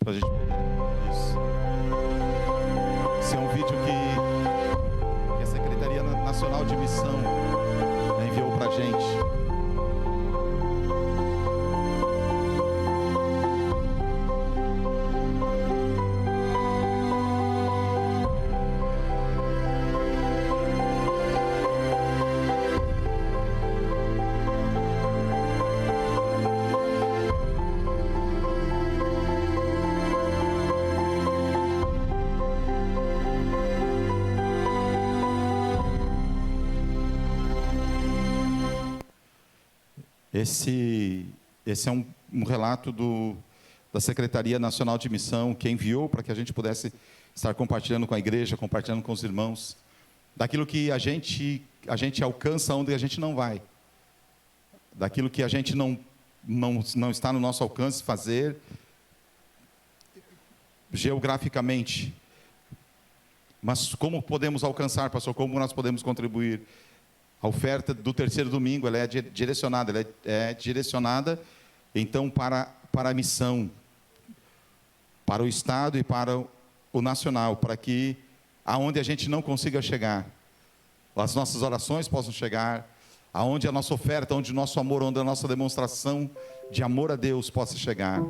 para a gente poder isso. Esse é um vídeo que a Secretaria Nacional de Missão enviou para a gente. Esse é um relato da Secretaria Nacional de Missão, que enviou para que a gente pudesse estar compartilhando com a igreja, compartilhando com os irmãos, daquilo que a gente alcança onde a gente não vai, daquilo que a gente não está no nosso alcance fazer, geograficamente. Mas como podemos alcançar, pastor? Como nós podemos contribuir? A oferta do terceiro domingo, ela é direcionada, então, para a missão, para o Estado e para o nacional, para que, aonde a gente não consiga chegar, as nossas orações possam chegar, aonde a nossa oferta, onde o nosso amor, onde a nossa demonstração de amor a Deus possa chegar,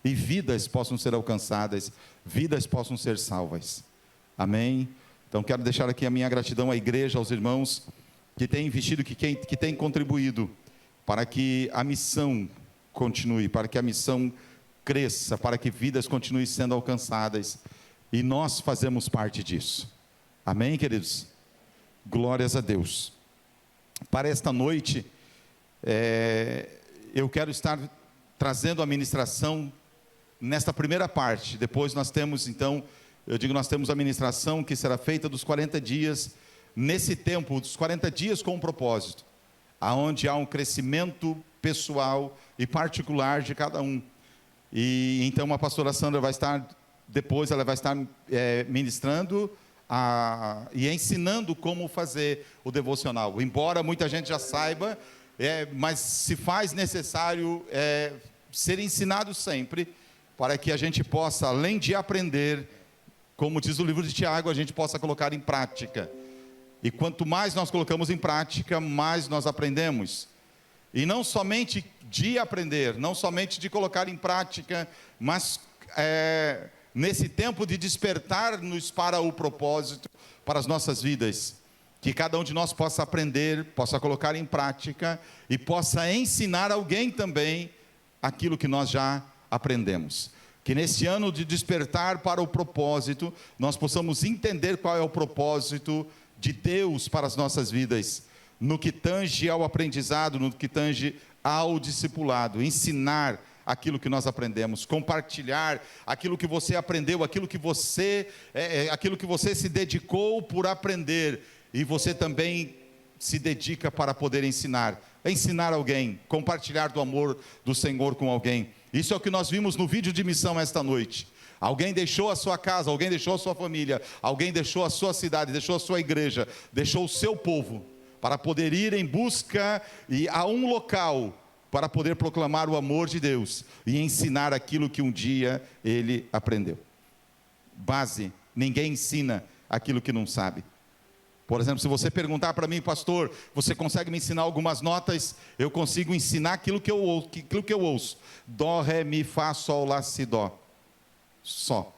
e vidas possam ser alcançadas, vidas possam ser salvas. Amém? Então, quero deixar aqui a minha gratidão à igreja, aos irmãos que têm investido, que têm contribuído para que a missão continue, para que a missão cresça, para que vidas continuem sendo alcançadas, e nós fazemos parte disso. Amém, queridos? Glórias a Deus. Para esta noite, eu quero estar trazendo a ministração nesta primeira parte. Depois nós temos, então, nós temos a ministração que será feita dos 40 dias, nesse tempo, dos 40 dias com um propósito, aonde há um crescimento pessoal e particular de cada um. E então a pastora Sandra vai estar, depois ela vai estar ministrando e ensinando como fazer o devocional. Embora muita gente já saiba, mas se faz necessário ser ensinado sempre, para que a gente possa, além de aprender, como diz o livro de Tiago, a gente possa colocar em prática. E quanto mais nós colocamos em prática, mais nós aprendemos. E não somente de aprender, não somente de colocar em prática, mas nesse tempo de despertar-nos para o propósito, para as nossas vidas. Que cada um de nós possa aprender, possa colocar em prática e possa ensinar alguém também aquilo que nós já aprendemos. Que nesse ano de despertar para o propósito, nós possamos entender qual é o propósito de Deus para as nossas vidas, no que tange ao aprendizado, no que tange ao discipulado, ensinar aquilo que nós aprendemos, compartilhar aquilo que você aprendeu, aquilo que você se dedicou por aprender, e você também se dedica para poder ensinar alguém, compartilhar do amor do Senhor com alguém. Isso é o que nós vimos no vídeo de missão esta noite. Alguém deixou a sua casa, alguém deixou a sua família, alguém deixou a sua cidade, deixou a sua igreja, deixou o seu povo, para poder ir em busca a um local, para poder proclamar o amor de Deus e ensinar aquilo que um dia ele aprendeu. Base: ninguém ensina aquilo que não sabe. Por exemplo, se você perguntar para mim, pastor, você consegue me ensinar algumas notas? Eu consigo ensinar aquilo que eu ouço. Dó, ré, mi, fá, sol, lá, si, dó. Só.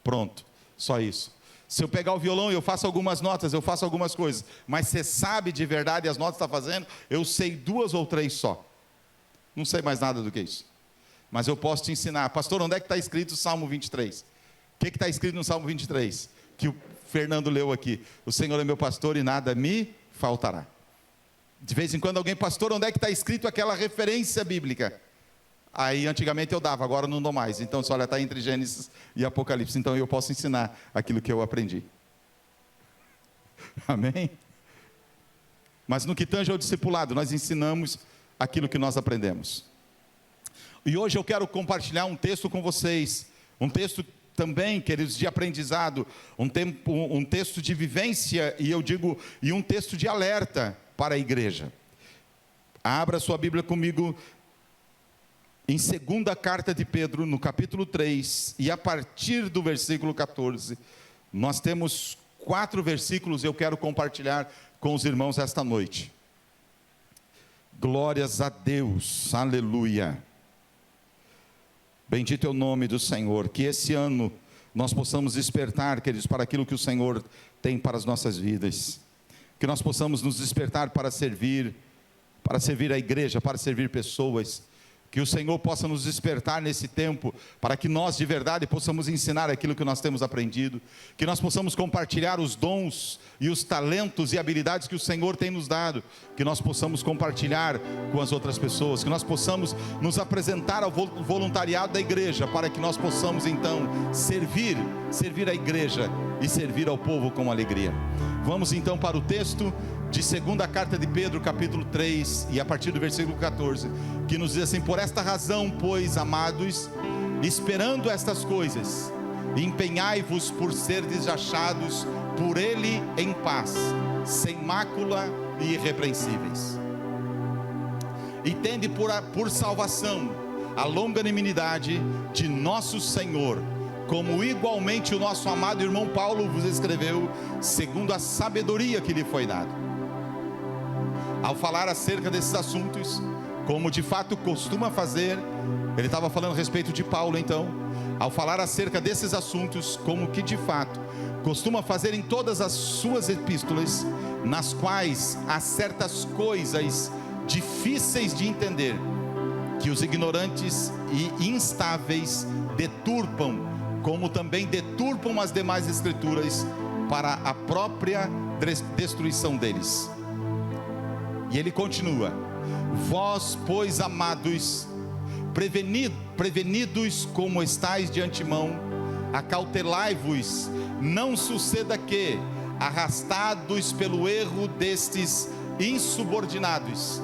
Pronto. Só isso. Se eu pegar o violão e eu faço algumas notas, eu faço algumas coisas, mas você sabe de verdade as notas que está fazendo, eu sei 2 ou 3 só. Não sei mais nada do que isso. Mas eu posso te ensinar. Pastor, onde é que está escrito o Salmo 23? O que está escrito no Salmo 23? Que o Fernando leu aqui. O Senhor é meu pastor e nada me faltará. De vez em quando alguém, pastor, onde é que está escrito aquela referência bíblica? Aí antigamente eu dava, agora não dou mais. Então, olha, está entre Gênesis e Apocalipse. Então eu posso ensinar aquilo que eu aprendi. Amém? Mas no que tange ao discipulado, nós ensinamos aquilo que nós aprendemos. E hoje eu quero compartilhar um texto com vocês. Um texto também, queridos, de aprendizado. Um texto de vivência, e um texto de alerta para a igreja. Abra sua Bíblia comigo em segunda carta de Pedro, no capítulo 3, e a partir do versículo 14, nós temos 4 versículos, eu quero compartilhar com os irmãos esta noite. Glórias a Deus, aleluia. Bendito é o nome do Senhor. Que esse ano nós possamos despertar, queridos, para aquilo que o Senhor tem para as nossas vidas. Que nós possamos nos despertar para servir a igreja, para servir pessoas. Que o Senhor possa nos despertar nesse tempo, para que nós de verdade possamos ensinar aquilo que nós temos aprendido, que nós possamos compartilhar os dons e os talentos e habilidades que o Senhor tem nos dado, que nós possamos compartilhar com as outras pessoas, que nós possamos nos apresentar ao voluntariado da igreja, para que nós possamos então servir a igreja e servir ao povo com alegria. Vamos então para o texto de segunda carta de Pedro, capítulo 3, e a partir do versículo 14, que nos diz assim: por esta razão, pois, amados, esperando estas coisas, empenhai-vos por serdes achados por Ele em paz, sem mácula e irrepreensíveis. E tende por salvação a longanimidade de nosso Senhor, como igualmente o nosso amado irmão Paulo vos escreveu, segundo a sabedoria que lhe foi dada. Ao falar acerca desses assuntos, como de fato costuma fazer, ele estava falando a respeito de Paulo então, ao falar acerca desses assuntos, como que de fato costuma fazer em todas as suas epístolas, nas quais há certas coisas difíceis de entender, que os ignorantes e instáveis deturpam, como também deturpam as demais escrituras, para a própria destruição deles. E ele continua: vós, pois, amados, prevenidos como estáis de antemão, acautelai-vos, não suceda que, arrastados pelo erro destes insubordinados,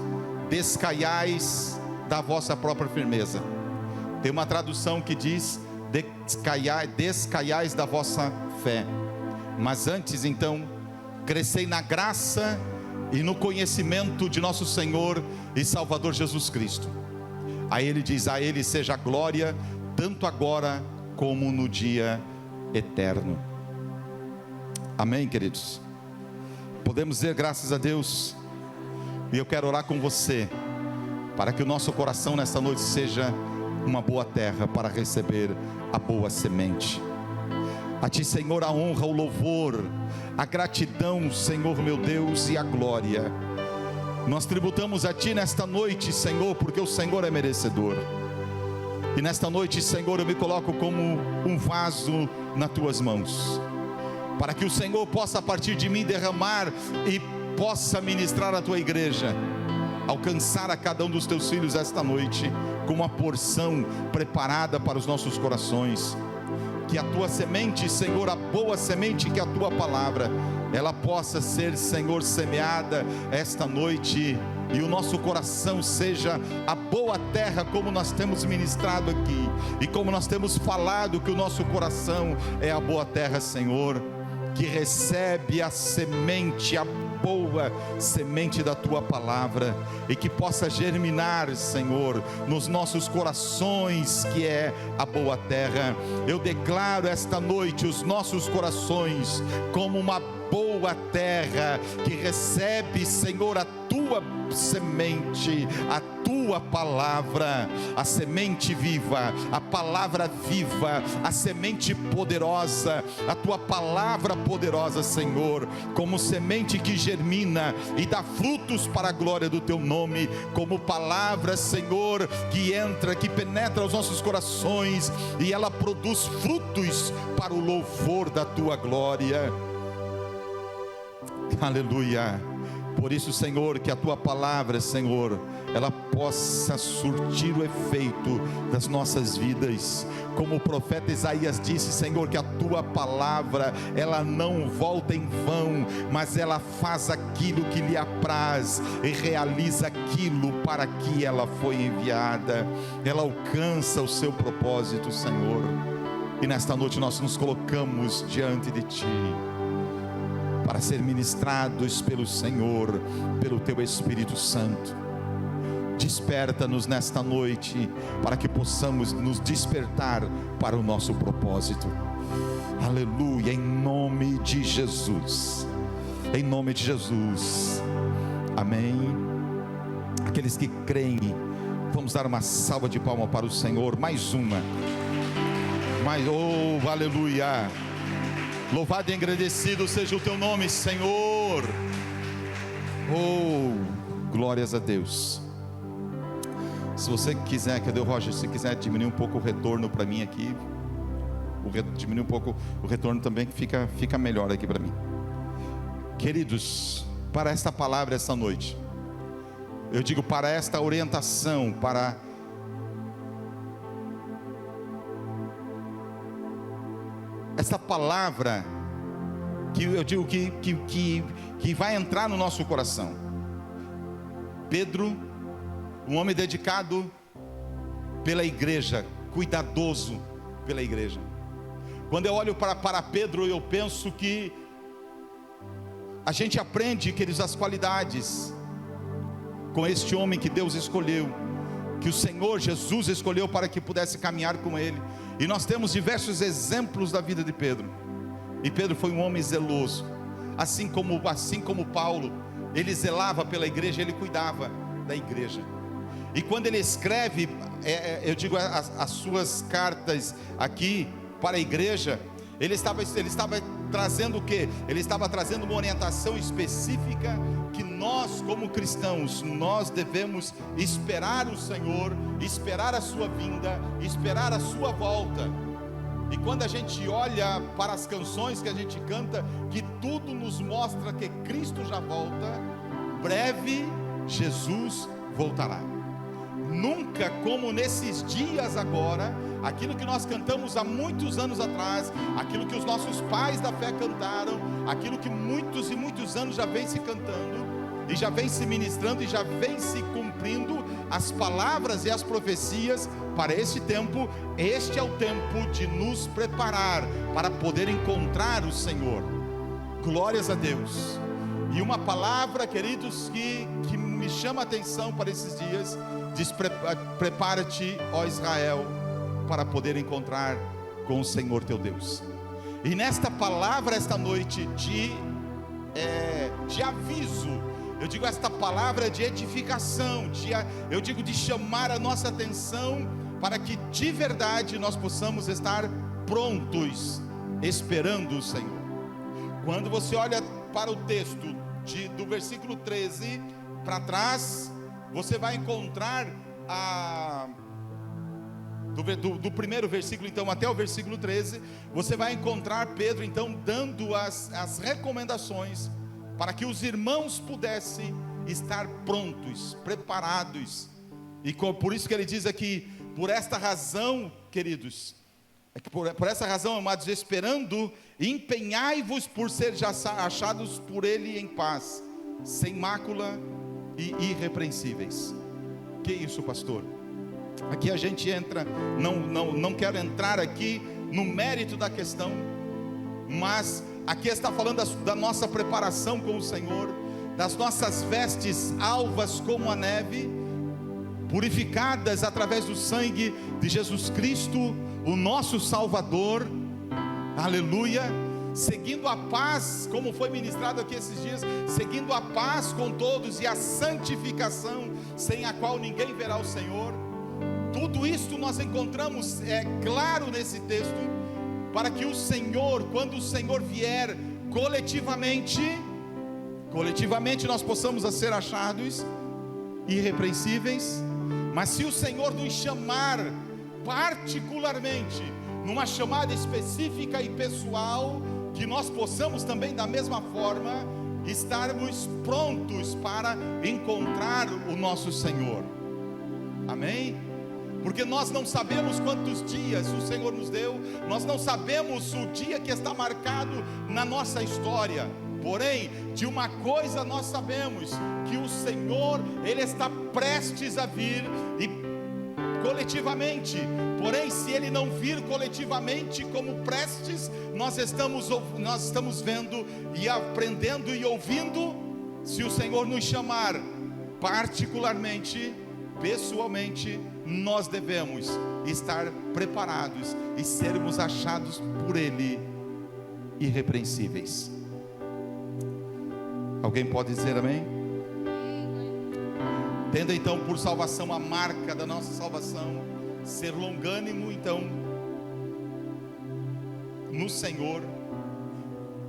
descaiais da vossa própria firmeza. Tem uma tradução que diz: descaiais da vossa fé. Mas antes então, crescei na graça e no conhecimento de nosso Senhor e Salvador Jesus Cristo. Aí ele diz: a Ele seja a glória, tanto agora como no dia eterno. Amém, queridos? Podemos dizer graças a Deus. E eu quero orar com você, para que o nosso coração nesta noite seja uma boa terra para receber a boa semente. A Ti, Senhor, a honra, o louvor, a gratidão, Senhor meu Deus, e a glória. Nós tributamos a Ti nesta noite, Senhor, porque o Senhor é merecedor. E nesta noite, Senhor, eu me coloco como um vaso nas Tuas mãos, para que o Senhor possa a partir de mim derramar e possa ministrar a Tua igreja, alcançar a cada um dos Teus filhos esta noite com uma porção preparada para os nossos corações. Que a Tua semente, Senhor, a boa semente que é a Tua palavra, ela possa ser, Senhor, semeada esta noite, e o nosso coração seja a boa terra, como nós temos ministrado aqui, e como nós temos falado que o nosso coração é a boa terra, Senhor, que recebe a semente, a boa semente da Tua palavra, e que possa germinar, Senhor, nos nossos corações, que é a boa terra. Eu declaro esta noite os nossos corações como uma boa terra, que recebe, Senhor, a Tua semente, a Tua palavra, a semente viva, a palavra viva, a semente poderosa, a Tua palavra poderosa, Senhor, como semente que germina e dá frutos para a glória do Teu nome, como palavra, Senhor, que entra, que penetra os nossos corações, e ela produz frutos para o louvor da Tua glória. Aleluia. Por isso, Senhor, que a Tua palavra, Senhor, ela possa surtir o efeito das nossas vidas, como o profeta Isaías disse, Senhor, que a Tua palavra, ela não volta em vão, mas ela faz aquilo que lhe apraz e realiza aquilo para que ela foi enviada. Ela alcança o seu propósito, Senhor. E nesta noite nós nos colocamos diante de Ti, para ser ministrados pelo Senhor, pelo Teu Espírito Santo. Desperta-nos nesta noite, para que possamos nos despertar para o nosso propósito. Aleluia, em nome de Jesus. Em nome de Jesus. Amém. Aqueles que creem, vamos dar uma salva de palmas para o Senhor. Mais uma. Oh, aleluia. Louvado e engrandecido seja o teu nome, Senhor. Oh, glórias a Deus. Se você quiser, cadê o Roger? Se quiser diminuir um pouco o retorno para mim aqui, diminuir um pouco o retorno também, que fica melhor aqui para mim. Queridos, para esta palavra esta noite, eu digo para esta orientação, para esta palavra que eu digo que vai entrar no nosso coração. Pedro, um homem dedicado pela igreja, cuidadoso pela igreja. Quando eu olho para Pedro, eu penso que a gente aprende, queridos, as qualidades com este homem que Deus escolheu, que o Senhor Jesus escolheu para que pudesse caminhar com ele. E nós temos diversos exemplos da vida de Pedro. E Pedro foi um homem zeloso, assim como Paulo, ele zelava pela igreja, ele cuidava da igreja. E quando ele escreve, eu digo as suas cartas aqui para a igreja, ele estava trazendo o quê? Ele estava trazendo uma orientação específica, que nós como cristãos, nós devemos esperar o Senhor, esperar a sua vinda, esperar a sua volta. E quando a gente olha para as canções que a gente canta, que tudo nos mostra que Cristo já volta, breve Jesus voltará. Nunca como nesses dias agora, aquilo que nós cantamos há muitos anos atrás, aquilo que os nossos pais da fé cantaram, aquilo que muitos e muitos anos já vem se cantando, e já vem se ministrando, e já vem se cumprindo as palavras e as profecias para esse tempo. Este é o tempo de nos preparar para poder encontrar o Senhor. Glórias a Deus. E uma palavra, queridos, que me chama a atenção para esses dias, diz: prepara-te, ó Israel, para poder encontrar com o Senhor teu Deus. E nesta palavra, esta noite, de aviso, eu digo esta palavra de edificação, eu digo de chamar a nossa atenção, para que de verdade nós possamos estar prontos, esperando o Senhor. Quando você olha para o texto do versículo 13 para trás, você vai encontrar do primeiro versículo então até o versículo 13, você vai encontrar Pedro então dando as recomendações para que os irmãos pudessem estar prontos, preparados. E por isso que ele diz aqui: por esta razão, queridos, por essa razão, amados, esperando, empenhai-vos por ser já achados por ele em paz, sem mácula e irrepreensíveis. Que isso, pastor? Aqui a gente entra, não quero entrar aqui no mérito da questão, mas aqui está falando da nossa preparação com o Senhor, das nossas vestes alvas como a neve, purificadas através do sangue de Jesus Cristo, o nosso Salvador. Aleluia. Seguindo a paz, como foi ministrado aqui esses dias, seguindo a paz com todos e a santificação, sem a qual ninguém verá o Senhor. Tudo isso nós encontramos, claro, nesse texto, para que o Senhor, quando o Senhor vier coletivamente nós possamos ser achados irrepreensíveis. Mas se o Senhor nos chamar particularmente, numa chamada específica e pessoal, que nós possamos também da mesma forma estarmos prontos para encontrar o nosso Senhor. Amém? Porque nós não sabemos quantos dias o Senhor nos deu, nós não sabemos o dia que está marcado na nossa história. Porém, de uma coisa nós sabemos, que o Senhor, Ele está prestes a vir, e coletivamente. Porém, se Ele não vir coletivamente como prestes, nós estamos vendo e aprendendo e ouvindo. Se o Senhor nos chamar particularmente, pessoalmente, nós devemos estar preparados e sermos achados por Ele irrepreensíveis. Alguém pode dizer amém? Tendo então por salvação a marca da nossa salvação, ser longânimo então no Senhor.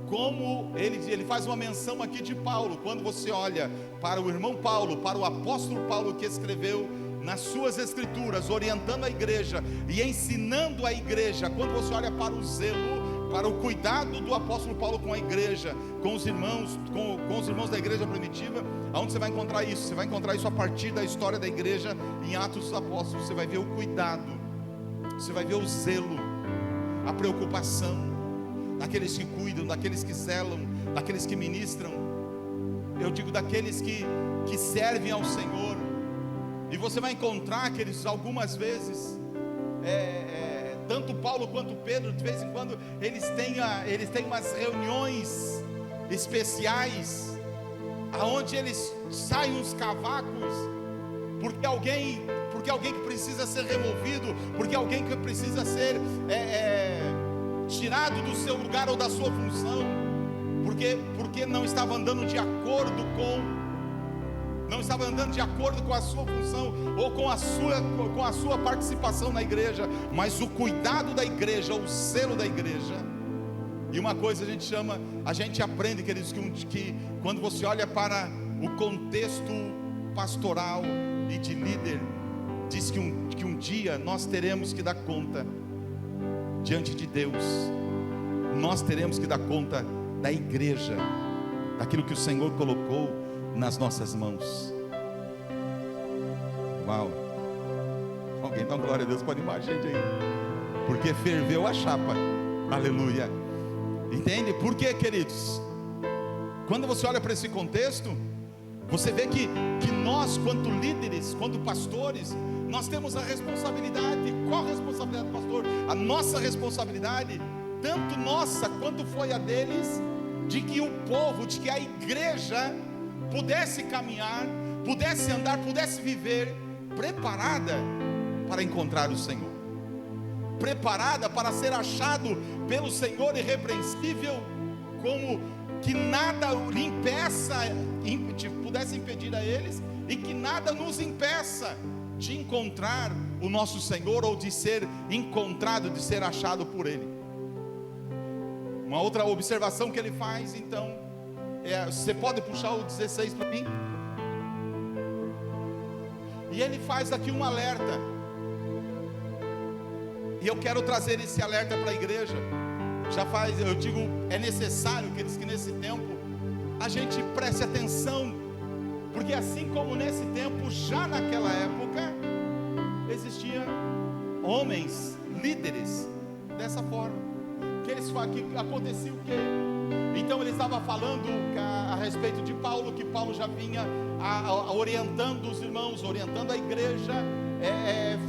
Como ele faz uma menção aqui de Paulo, quando você olha para o irmão Paulo, para o apóstolo Paulo, que escreveu nas suas escrituras, orientando a igreja e ensinando a igreja, quando você olha para o zelo, para o cuidado do apóstolo Paulo com a igreja, com os irmãos, com os irmãos da igreja primitiva, aonde você vai encontrar isso? Você vai encontrar isso a partir da história da igreja em Atos dos Apóstolos. Você vai ver o cuidado, você vai ver o zelo, a preocupação daqueles que cuidam, daqueles que zelam, daqueles que ministram, eu digo daqueles que servem ao Senhor. E você vai encontrar que eles algumas vezes, tanto Paulo quanto Pedro, de vez em quando eles têm umas reuniões especiais, aonde eles saem uns cavacos, porque alguém que precisa ser removido, porque alguém que precisa ser tirado do seu lugar ou da sua função, porque não estava andando de acordo com a sua função ou com a sua participação na igreja, mas o cuidado da igreja, o zelo da igreja. E uma coisa a gente aprende, queridos, que quando você olha para o contexto pastoral e de líder, diz que um dia nós teremos que dar conta diante de Deus, nós teremos que dar conta da igreja, daquilo que o Senhor colocou nas nossas mãos. Uau! Alguém dá uma glória a Deus para animar a gente aí, porque ferveu a chapa, aleluia. Entende? Por quê, queridos? Quando você olha para esse contexto, você vê que nós, quanto líderes, quanto pastores, nós temos a responsabilidade. Qual a responsabilidade do pastor? A nossa responsabilidade, tanto nossa quanto foi a deles, de que o povo, de que a igreja pudesse caminhar, pudesse andar, pudesse viver preparada para encontrar o Senhor, preparada para ser achado pelo Senhor irrepreensível, como que nada pudesse impedir a eles, e que nada nos impeça de encontrar o nosso Senhor, ou de ser encontrado, de ser achado por Ele. Uma outra observação que ele faz, então, você pode puxar o 16 para mim? E ele faz aqui um alerta, e eu quero trazer esse alerta para a igreja. Eu digo, é necessário que nesse tempo a gente preste atenção, porque assim como nesse tempo, já naquela época existiam homens, líderes dessa forma, que acontecia o quê? Então ele estava falando a respeito de Paulo, que Paulo já vinha orientando os irmãos, orientando a igreja,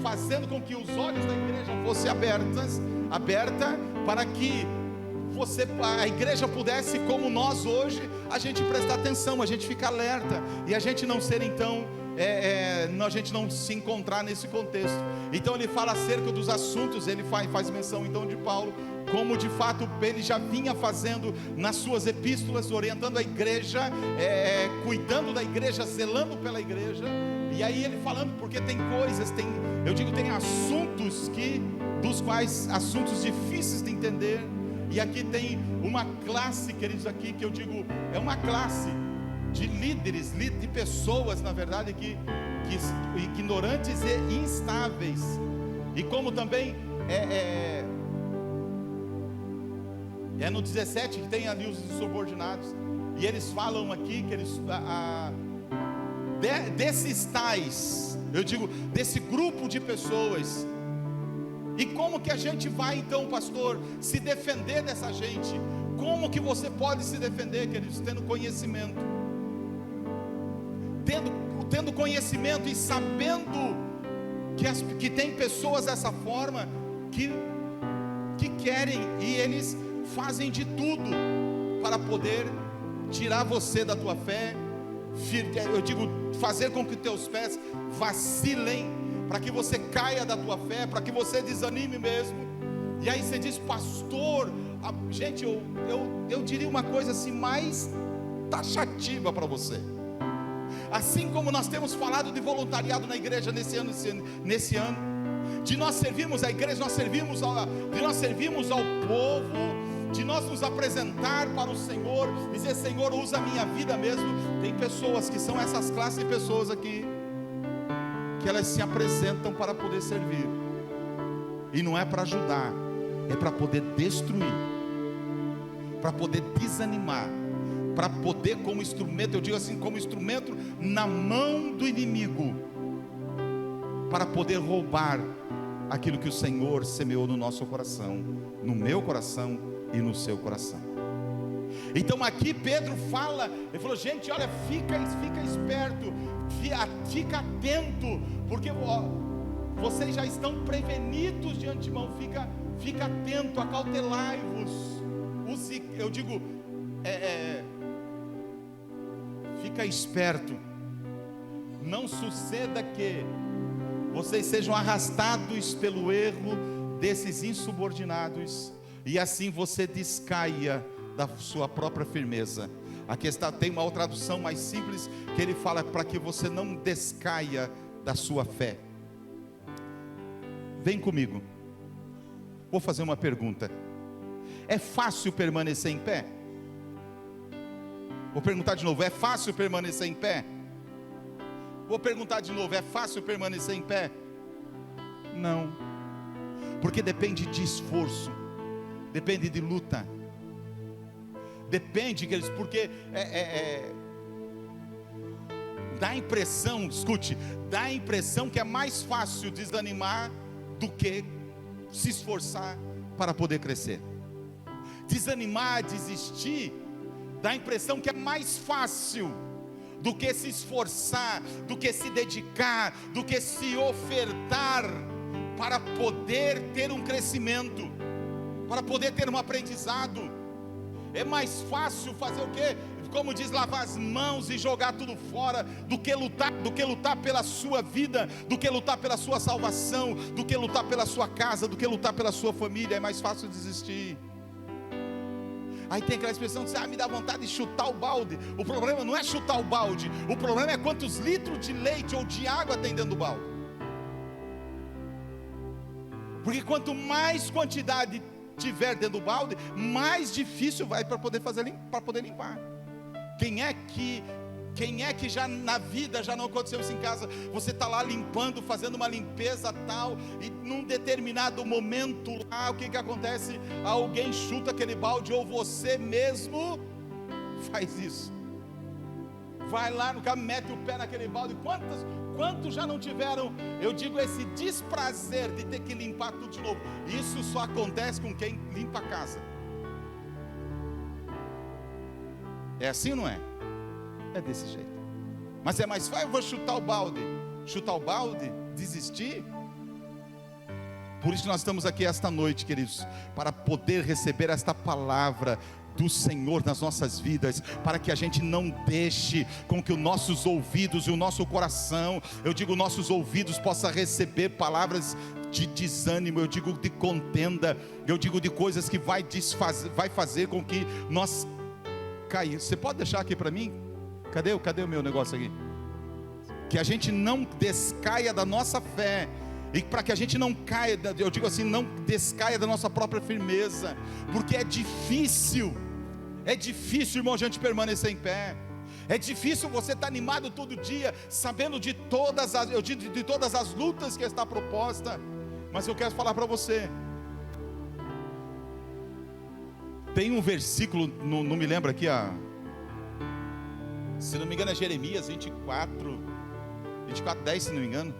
fazendo com que os olhos da igreja fossem aberta para que a igreja pudesse, como nós hoje, a gente prestar atenção, a gente ficar alerta, e a gente não ser então, a gente não se encontrar nesse contexto. Então ele fala acerca dos assuntos, ele faz menção então de Paulo, como de fato ele já vinha fazendo nas suas epístolas, orientando a igreja, cuidando da igreja, zelando pela igreja. E aí ele falando, porque tem coisas, tem assuntos assuntos difíceis de entender. E aqui tem uma classe, queridos, aqui que eu digo, é uma classe de líderes, de pessoas, na verdade, que ignorantes e instáveis. E como também no 17 que tem ali os subordinados, e eles falam aqui que desses tais, eu digo, desse grupo de pessoas. E como que a gente vai então, pastor, se defender dessa gente? Como que você pode se defender, queridos? Tendo conhecimento, tendo conhecimento e sabendo que tem pessoas dessa forma, que querem, e eles fazem de tudo para poder tirar você da tua fé, eu digo, fazer com que teus pés vacilem, para que você caia da tua fé, para que você desanime mesmo. E aí você diz: pastor, gente, eu diria uma coisa assim mais taxativa para você. Assim como nós temos falado de voluntariado na igreja nesse ano, de nós servirmos a igreja, de nós servirmos ao povo, de nós nos apresentar para o Senhor, dizer: Senhor, usa a minha vida mesmo. Tem pessoas que são essas classes de pessoas aqui, que elas se apresentam para poder servir, e não é para ajudar, é para poder destruir, para poder desanimar, para poder, como instrumento, eu digo assim, como instrumento na mão do inimigo, para poder roubar aquilo que o Senhor semeou no nosso coração, no meu coração e no seu coração. Então aqui Pedro fala, ele falou: gente, olha, fica esperto, fica atento, porque vocês já estão prevenidos de antemão. Fica atento, acautelai-vos. Eu digo, fica esperto. Não suceda que vocês sejam arrastados pelo erro desses insubordinados, e assim você descaia da sua própria firmeza. Aqui tem uma outra tradução mais simples, que ele fala para que você não descaia da sua fé. Vem comigo, vou fazer uma pergunta: é fácil permanecer em pé? Vou perguntar de novo: é fácil permanecer em pé? Vou perguntar de novo: é fácil permanecer em pé? Não, porque depende de esforço, depende de luta, depende, porque dá a impressão, escute, dá a impressão que é mais fácil desanimar do que se esforçar para poder crescer. Desanimar, desistir, dá a impressão que é mais fácil do que se esforçar, do que se dedicar, do que se ofertar para poder ter um crescimento, para poder ter um aprendizado. É mais fácil fazer o quê? Como diz, lavar as mãos e jogar tudo fora, do que lutar pela sua vida, do que lutar pela sua salvação, do que lutar pela sua casa, do que lutar pela sua família. É mais fácil desistir. Aí tem aquela expressão de me dá vontade de chutar o balde. O problema não é chutar o balde, o problema é quantos litros de leite ou de água tem dentro do balde. Porque quanto mais quantidade tiver dentro do balde, mais difícil vai para poder limpar. Quem é que já na vida já não aconteceu isso em casa? Você está lá limpando, fazendo uma limpeza tal, e num determinado momento lá, o que acontece? Alguém chuta aquele balde, ou você mesmo faz isso. Vai lá no carro, mete o pé naquele balde. Quantos já não tiveram, eu digo, esse desprazer de ter que limpar tudo de novo? Isso só acontece com quem limpa a casa. É assim ou não é? É desse jeito. Mas é mais fácil, eu vou chutar o balde, desistir. Por isso nós estamos aqui esta noite, queridos, para poder receber esta palavra do Senhor nas nossas vidas, para que a gente não deixe com que os nossos ouvidos e o nosso coração, eu digo, nossos ouvidos possam receber palavras de desânimo, eu digo de contenda, eu digo de coisas que vai fazer com que nós caímos. Você pode deixar aqui para mim? Cadê o meu negócio aqui? Que a gente não descaia da nossa fé, e para que a gente não caia, eu digo assim, não descaia da nossa própria firmeza, porque é difícil, irmão, a gente permanecer em pé. É difícil você estar animado todo dia, sabendo de todas as lutas que está proposta. Mas eu quero falar para você, tem um versículo, não me lembro aqui, se não me engano é Jeremias 24:10, se não me engano.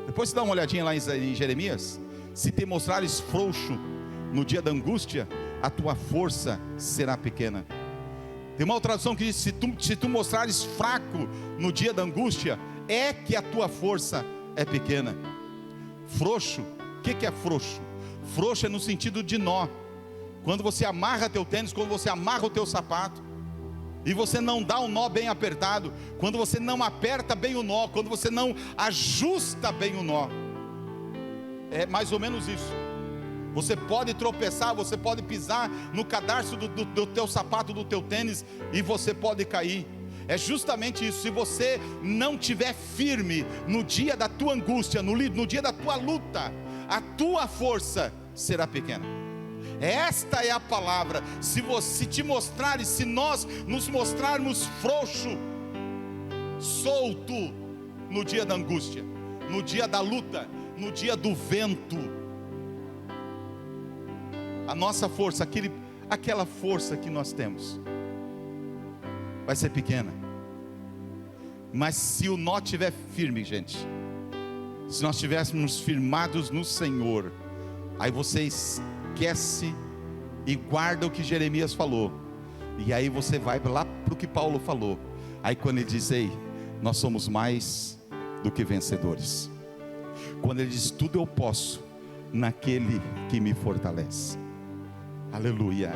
Depois você dá uma olhadinha lá em Jeremias. Se te mostrares frouxo no dia da angústia, a tua força será pequena. Tem uma outra tradução que diz: se tu mostrares fraco no dia da angústia, é que a tua força é pequena. Frouxo, o que é frouxo? Frouxo é no sentido de nó. Quando você amarra teu tênis, quando você amarra o teu sapato, e você não dá um nó bem apertado, quando você não aperta bem o nó, quando você não ajusta bem o nó, é mais ou menos isso. Você pode tropeçar, você pode pisar no cadarço do teu sapato, do teu tênis, e você pode cair. É justamente isso. Se você não estiver firme no dia da tua angústia, no dia da tua luta, a tua força será pequena. Esta é a palavra. Se te mostrares, se nós nos mostrarmos frouxo, solto, no dia da angústia, no dia da luta, no dia do vento, a nossa força, aquela força que nós temos, vai ser pequena. Mas se o nó estiver firme, gente, se nós estivéssemos firmados no Senhor, aí você esquece e guarda o que Jeremias falou, e aí você vai lá para o que Paulo falou. Aí quando ele diz: ei, nós somos mais do que vencedores, quando ele diz: tudo eu posso naquele que me fortalece. Aleluia,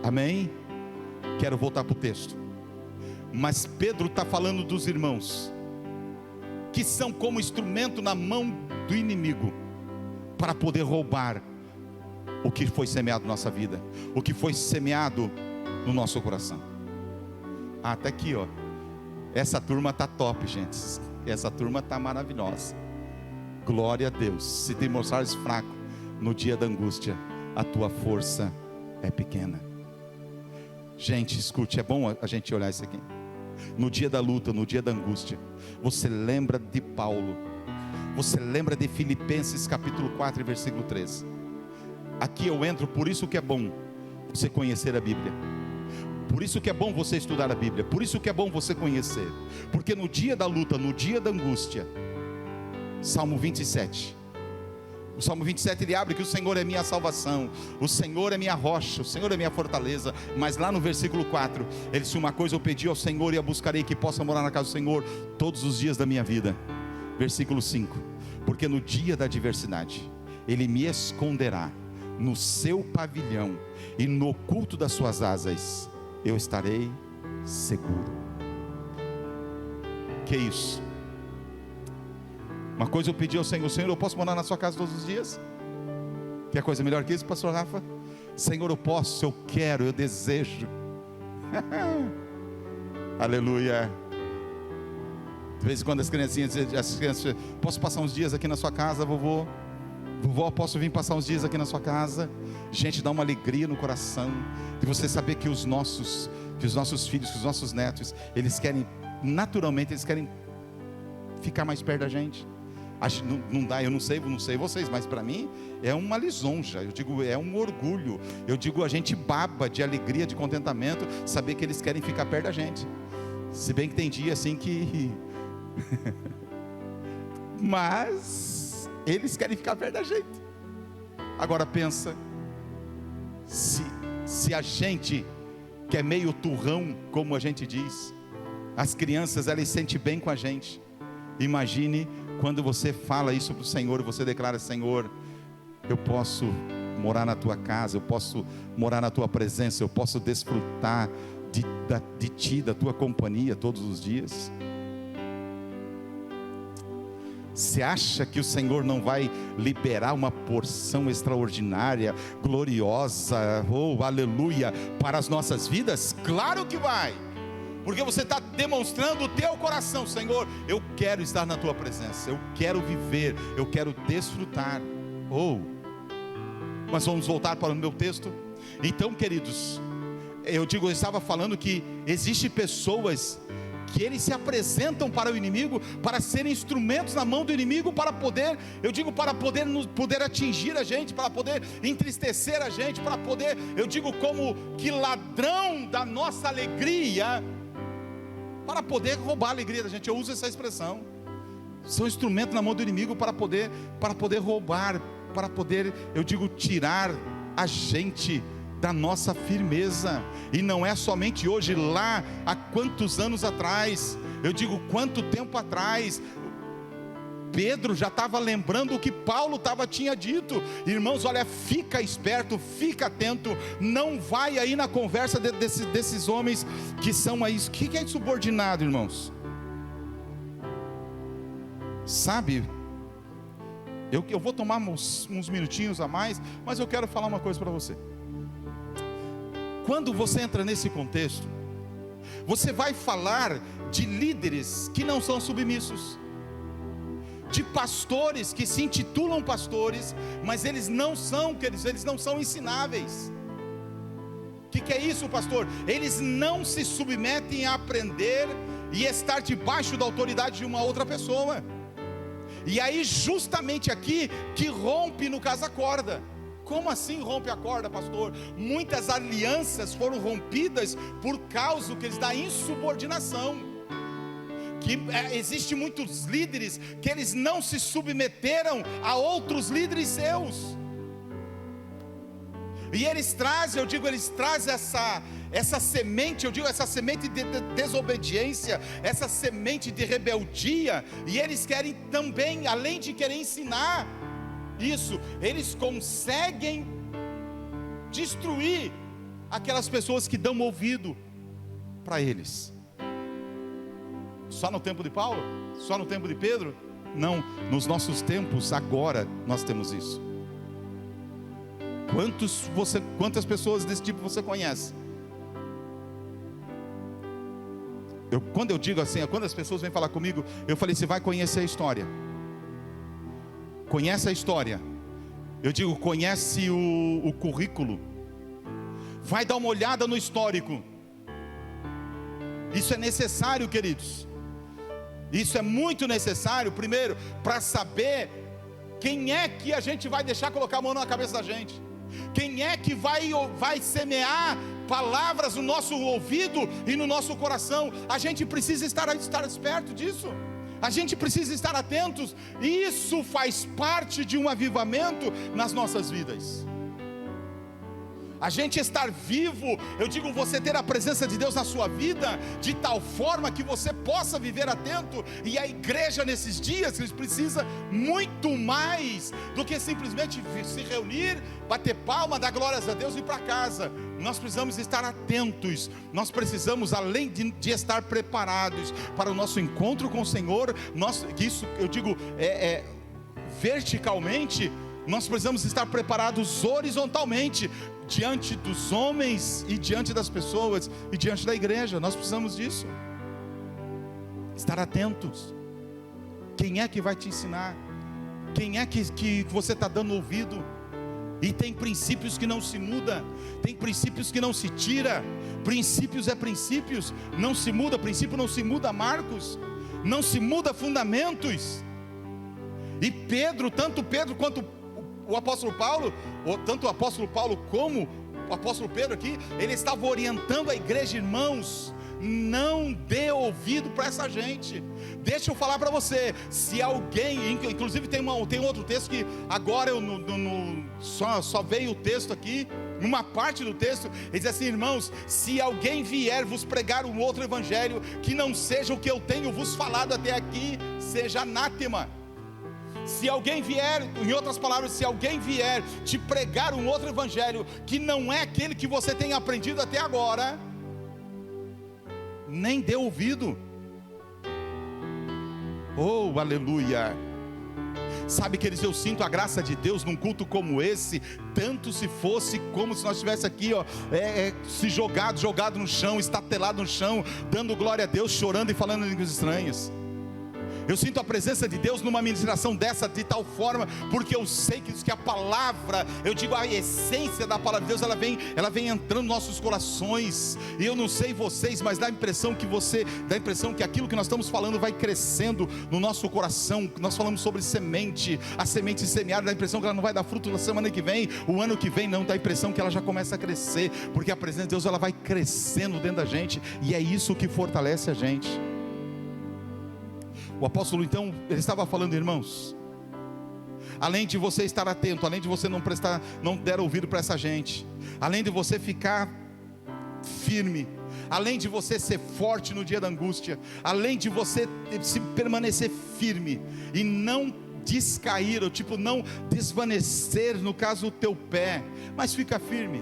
amém? Quero voltar para o texto, mas Pedro está falando dos irmãos, que são como instrumento na mão do inimigo, para poder roubar o que foi semeado na nossa vida, o que foi semeado no nosso coração. Até aqui, ó, essa turma está top, gente, essa turma está maravilhosa, glória a Deus. Se te mostrares fraco no dia da angústia, a tua força é pequena. Gente, escute, é bom a gente olhar isso aqui. No dia da luta, no dia da angústia, você lembra de Paulo, você lembra de Filipenses capítulo 4 versículo 13. Aqui eu entro, por isso que é bom você conhecer a Bíblia, por isso que é bom você estudar a Bíblia, por isso que é bom você conhecer, porque no dia da luta, no dia da angústia, Salmo 27, o Salmo 27 ele abre que o Senhor é minha salvação, o Senhor é minha rocha, o Senhor é minha fortaleza. Mas lá no versículo 4, ele disse: uma coisa eu pedi ao Senhor e a buscarei, que possa morar na casa do Senhor todos os dias da minha vida. Versículo 5, porque no dia da adversidade, Ele me esconderá no seu pavilhão, e no oculto das suas asas, eu estarei seguro. Que isso? Uma coisa eu pedi ao Senhor: Senhor, eu posso morar na sua casa todos os dias? Quer coisa melhor que isso, pastor Rafa? Senhor, eu posso, eu quero, eu desejo. Aleluia. De vez em quando as criancinhas, posso passar uns dias aqui na sua casa, vovô? Vovó, posso vir passar uns dias aqui na sua casa? Gente, dá uma alegria no coração de você saber que os nossos filhos, que os nossos netos, eles querem, naturalmente, eles querem ficar mais perto da gente. Não dá, eu não sei vocês, mas para mim é uma lisonja, eu digo, é um orgulho, eu digo, a gente baba de alegria, de contentamento, saber que eles querem ficar perto da gente. Se bem que tem dia assim que mas eles querem ficar perto da gente. Agora pensa, se a gente que é meio turrão, como a gente diz, as crianças elas se sentem bem com a gente, imagine quando você fala isso para o Senhor, você declara: Senhor, eu posso morar na tua casa, eu posso morar na tua presença, eu posso desfrutar de ti, da tua companhia todos os dias. Você acha que o Senhor não vai liberar uma porção extraordinária, gloriosa, oh aleluia, para as nossas vidas? Claro que vai, porque você está demonstrando o teu coração: Senhor, eu quero estar na tua presença, eu quero viver, eu quero desfrutar. Mas vamos voltar para o meu texto. Então, queridos, eu estava falando que existem pessoas que eles se apresentam para o inimigo, para serem instrumentos na mão do inimigo, para poder, poder atingir a gente, para poder entristecer a gente, para poder, como que ladrão da nossa alegria, para poder roubar a alegria da gente. Eu uso essa expressão. São instrumentos na mão do inimigo para poder roubar, para poder, tirar a gente da nossa firmeza. E não é somente hoje, lá há quantos anos atrás, quanto tempo atrás, Pedro já estava lembrando o que Paulo tinha dito. Irmãos, olha, fica esperto, fica atento, não vai aí na conversa desses homens que são aí. O que é insubordinado, irmãos? Sabe, eu vou tomar uns minutinhos a mais, mas eu quero falar uma coisa para você. Quando você entra nesse contexto, você vai falar de líderes que não são submissos, de pastores que se intitulam pastores, mas eles não são, queridos, eles não são ensináveis. O que é isso, pastor? Eles não se submetem a aprender e estar debaixo da autoridade de uma outra pessoa. E aí justamente aqui que rompe, no caso, a corda. Como assim rompe a corda, pastor? Muitas alianças foram rompidas por causa da insubordinação. Existem muitos líderes que eles não se submeteram a outros líderes seus. E eles trazem, essa semente, essa semente de desobediência, essa semente de rebeldia, e eles querem também, além de querer ensinar isso, eles conseguem destruir aquelas pessoas que dão ouvido para eles. Só no tempo de Paulo? Só no tempo de Pedro? Não, nos nossos tempos, agora, nós temos isso. Quantas pessoas desse tipo você conhece? Quando eu digo assim, quando as pessoas vêm falar comigo, eu falei, você vai conhecer a história. Conhece a história. Eu digo, conhece o currículo. Vai dar uma olhada no histórico. Isso é necessário, queridos. Isso é muito necessário, primeiro, para saber quem é que a gente vai deixar colocar a mão na cabeça da gente. Quem é que vai semear palavras no nosso ouvido e no nosso coração? A gente precisa estar esperto disso. A gente precisa estar atentos. Isso faz parte de um avivamento nas nossas vidas. A gente estar vivo, eu digo, você ter a presença de Deus na sua vida, de tal forma que você possa viver atento. E a igreja nesses dias, eles precisa muito mais do que simplesmente se reunir, bater palma, dar glórias a Deus e ir para casa. Nós precisamos estar atentos. Nós precisamos, além de estar preparados para o nosso encontro com o Senhor, isso eu digo, verticalmente, nós precisamos estar preparados horizontalmente, diante dos homens e diante das pessoas e diante da igreja. Nós precisamos disso. Estar atentos. Quem é que vai te ensinar? Quem é que você está dando ouvido? E tem princípios que não se muda, tem princípios que não se tira. Princípios é princípios, não se muda. Princípio não se muda, Marcos. Não se muda fundamentos. E tanto Pedro quanto o apóstolo Paulo, ou tanto o apóstolo Paulo como o apóstolo Pedro aqui, ele estava orientando a igreja, irmãos, não dê ouvido para essa gente. Deixa eu falar para você, se alguém, inclusive tem outro texto que agora só veio o texto aqui, uma parte do texto, ele diz assim, irmãos, se alguém vier vos pregar um outro evangelho, que não seja o que eu tenho vos falado até aqui, seja anátema. Se alguém vier, em outras palavras, se alguém vier te pregar um outro evangelho, que não é aquele que você tem aprendido até agora, nem dê ouvido. Oh, aleluia. Sabe, queridos, eu sinto a graça de Deus num culto como esse, tanto se fosse como se nós estivéssemos aqui, se jogado no chão, estatelado no chão, dando glória a Deus, chorando e falando em línguas estranhas. Eu sinto a presença de Deus numa ministração dessa, de tal forma, porque eu sei que a palavra, eu digo, a essência da palavra de Deus, ela vem entrando nos nossos corações. E eu não sei vocês, mas dá a impressão que aquilo que nós estamos falando vai crescendo no nosso coração. Nós falamos sobre semente, a semente semeada, dá a impressão que ela não vai dar fruto na semana que vem, o ano que vem não, dá a impressão que ela já começa a crescer, porque a presença de Deus, ela vai crescendo dentro da gente, e é isso que fortalece a gente. O apóstolo então, ele estava falando, irmãos, além de você estar atento, além de você não der ouvido para essa gente, além de você ficar firme, além de você ser forte no dia da angústia, além de você se permanecer firme e não descair, ou tipo, não desvanecer, no caso o teu pé, mas fica firme.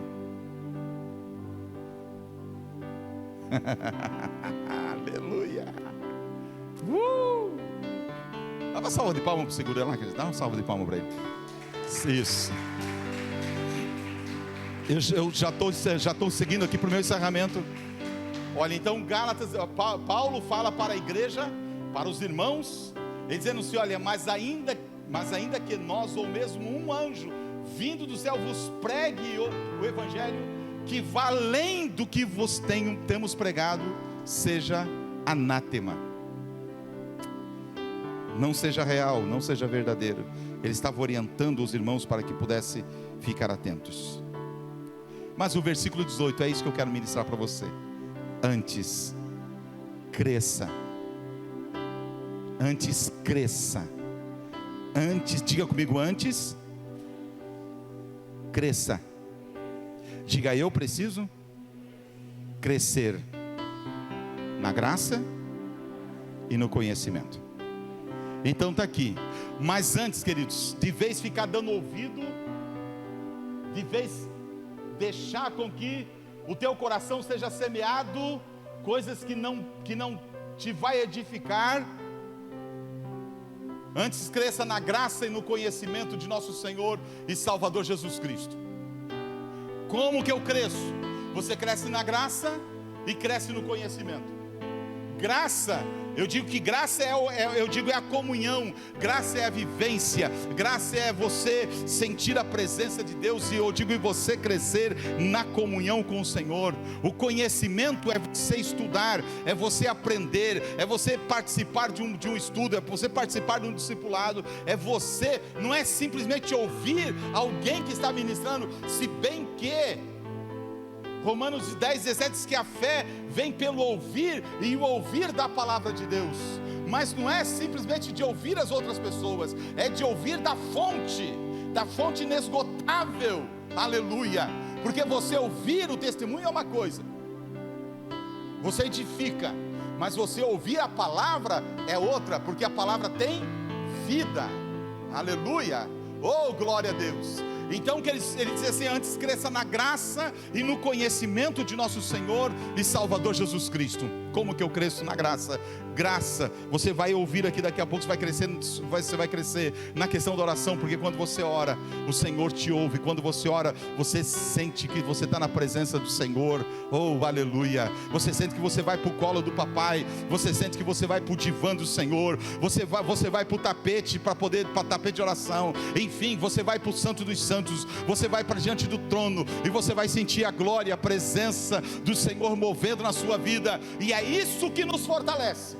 Aleluia. Dá uma salva de palmas para o segura lá, dá uma salva de palmas para ele. Isso. Eu já estou seguindo aqui para o meu encerramento. Olha, então Gálatas, Paulo fala para a igreja, para os irmãos, ele dizendo assim: olha, mas ainda que nós, ou mesmo um anjo vindo do céu, vos pregue o evangelho, que vá além do que vos temos pregado, seja anátema. Não seja real, não seja verdadeiro. Ele estava orientando os irmãos para que pudessem ficar atentos. Mas o versículo 18, é isso que eu quero ministrar para você. Antes, cresça. Antes, cresça. Antes, diga comigo, antes, cresça. Diga, eu preciso crescer na graça e no conhecimento. Então está aqui. Mas antes, queridos, de vez ficar dando ouvido, de vez deixar com que o teu coração seja semeado coisas que não te vai edificar, antes cresça na graça e no conhecimento de nosso Senhor e Salvador Jesus Cristo. Como que eu cresço? Você cresce na graça e cresce no conhecimento. Graça, eu digo que graça é a comunhão, graça é a vivência, graça é você sentir a presença de Deus, e eu digo, e você crescer na comunhão com o Senhor. O conhecimento é você estudar, é você aprender, é você participar de um estudo, é você participar de um discipulado, é você, não é simplesmente ouvir alguém que está ministrando, se bem que Romanos 10:17 diz que a fé vem pelo ouvir, e o ouvir da palavra de Deus. Mas não é simplesmente de ouvir as outras pessoas, é de ouvir da fonte inesgotável. Aleluia. Porque você ouvir o testemunho é uma coisa, você edifica, mas você ouvir a palavra é outra, porque a palavra tem vida. Aleluia. Oh, glória a Deus. Então que ele diz assim: antes cresça na graça e no conhecimento de nosso Senhor e Salvador Jesus Cristo. Como que eu cresço na graça? Graça, você vai ouvir aqui daqui a pouco, você vai crescer na questão da oração, porque quando você ora, o Senhor te ouve. Quando você ora, você sente que você está na presença do Senhor. Oh, aleluia. Você sente que você vai para o colo do papai, você sente que você vai para o divã do Senhor, você vai para o tapete, para tapete de oração, enfim, você vai para o santo dos santos, você vai para diante do trono, e você vai sentir a glória, a presença do Senhor movendo na sua vida, e é isso que nos fortalece.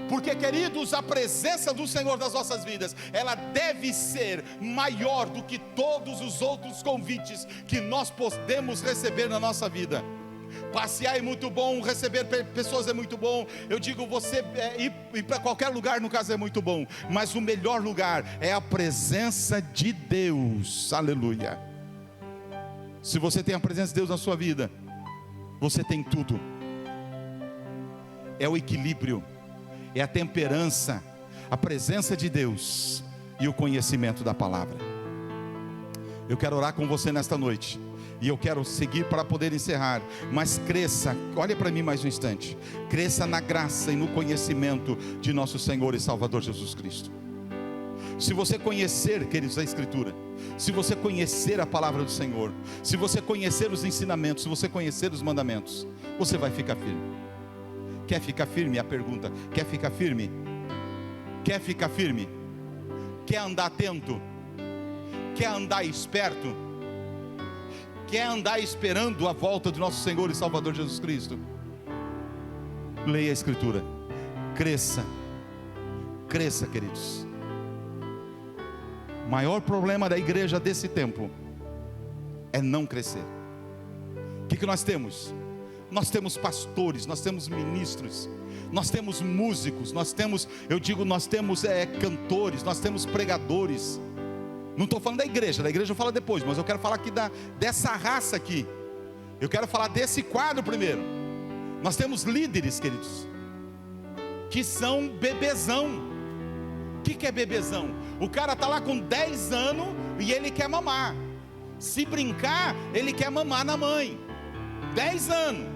Porque, queridos, a presença do Senhor nas nossas vidas, ela deve ser maior do que todos os outros convites que nós podemos receber na nossa vida. Passear é muito bom, receber pessoas é muito bom. Eu digo, você ir para qualquer lugar, no caso, é muito bom. Mas o melhor lugar é a presença de Deus. Aleluia. Se você tem a presença de Deus na sua vida, você tem tudo. É o equilíbrio, é a temperança, a presença de Deus e o conhecimento da palavra. Eu quero orar com você nesta noite, e eu quero seguir para poder encerrar. Mas cresça, olha para mim mais um instante. Cresça na graça e no conhecimento de nosso Senhor e Salvador Jesus Cristo. Se você conhecer, queridos, a Escritura, se você conhecer a palavra do Senhor, se você conhecer os ensinamentos, se você conhecer os mandamentos, você vai ficar firme. Quer ficar firme? A pergunta: quer ficar firme? Quer ficar firme? Quer andar atento? Quer andar esperto? Quer andar esperando a volta do nosso Senhor e Salvador Jesus Cristo? Leia a Escritura. Cresça. Cresça, queridos. O maior problema da igreja desse tempo é não crescer. O que nós temos? Nós temos pastores, nós temos ministros, nós temos músicos, nós temos cantores, nós temos pregadores. Não estou falando da igreja eu falo depois, mas eu quero falar aqui dessa raça aqui. Eu quero falar desse quadro primeiro. Nós temos líderes, queridos, que são bebezão. O que é bebezão? O cara está lá com 10 anos e ele quer mamar. Se brincar, ele quer mamar na mãe. 10 anos,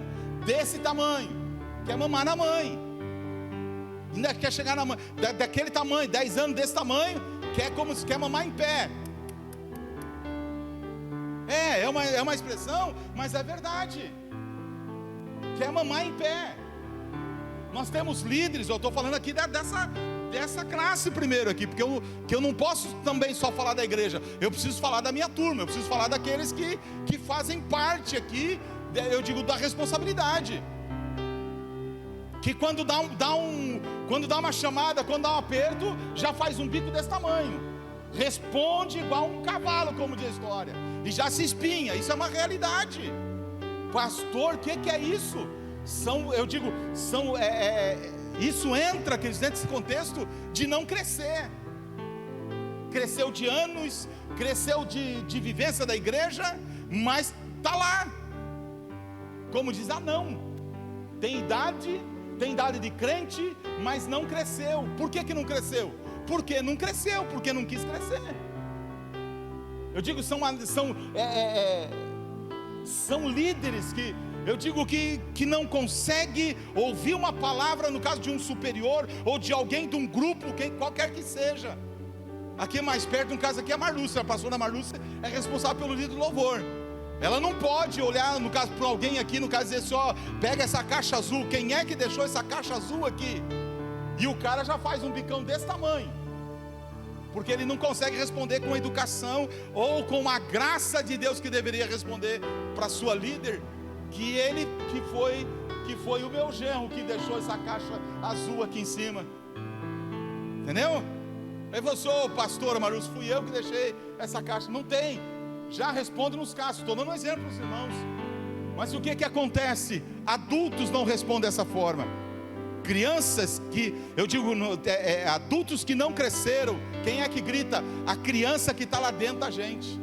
desse tamanho, quer mamar na mãe. Ainda quer chegar na mãe, daquele tamanho, 10 anos desse tamanho, quer mamar em pé. É uma expressão, mas é verdade. Quer mamar em pé. Nós temos líderes, eu estou falando aqui dessa classe primeiro aqui, porque eu não posso também só falar da igreja, eu preciso falar da minha turma, eu preciso falar daqueles que fazem parte aqui, eu digo, da responsabilidade. Que quando dá uma chamada, quando dá um aperto, já faz um bico desse tamanho, responde igual um cavalo, como diz a história, e já se espinha. Isso é uma realidade. Pastor, o que é isso? Isso entra, queridos, dentro desse contexto de não crescer. Cresceu de anos, cresceu de vivência da igreja, mas está lá, como diz, não, tem idade de crente, mas não cresceu. Por que não cresceu? Porque não cresceu, porque não quis crescer. Eu digo, são líderes que, eu digo que não consegue ouvir uma palavra, no caso de um superior, ou de alguém de um grupo, qualquer que seja. Aqui mais perto, no caso aqui, a Marlúcia, a pastora Marlúcia é responsável pelo líder do louvor. Ela não pode olhar, no caso, para alguém aqui, no caso, dizer assim, ó, pega essa caixa azul, quem é que deixou essa caixa azul aqui? E o cara já faz um bicão desse tamanho, porque ele não consegue responder com a educação, ou com a graça de Deus que deveria responder para a sua líder, que foi o meu genro que deixou essa caixa azul aqui em cima. Entendeu? Aí você, pastora Marlúcia, fui eu que deixei essa caixa. Não tem. Já responde nos casos. Estou dando um exemplo para os irmãos. Mas o que acontece? Adultos não respondem dessa forma. Crianças que, eu digo, adultos que não cresceram. Quem é que grita? A criança que está lá dentro da gente,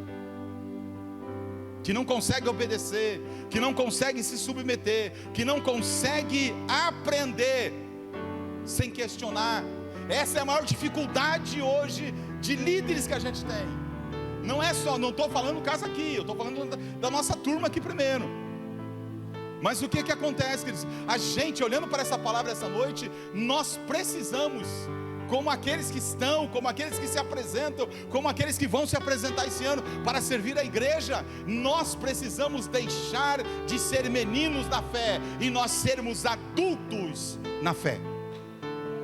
que não consegue obedecer, que não consegue se submeter, que não consegue aprender sem questionar. Essa é a maior dificuldade hoje de líderes que a gente tem. Não estou falando do caso aqui, eu estou falando da nossa turma aqui primeiro. Mas o que acontece, queridos? A gente, olhando para essa palavra essa noite, nós precisamos, como aqueles que estão, como aqueles que se apresentam, como aqueles que vão se apresentar esse ano para servir a igreja, nós precisamos deixar de ser meninos da fé e nós sermos adultos na fé.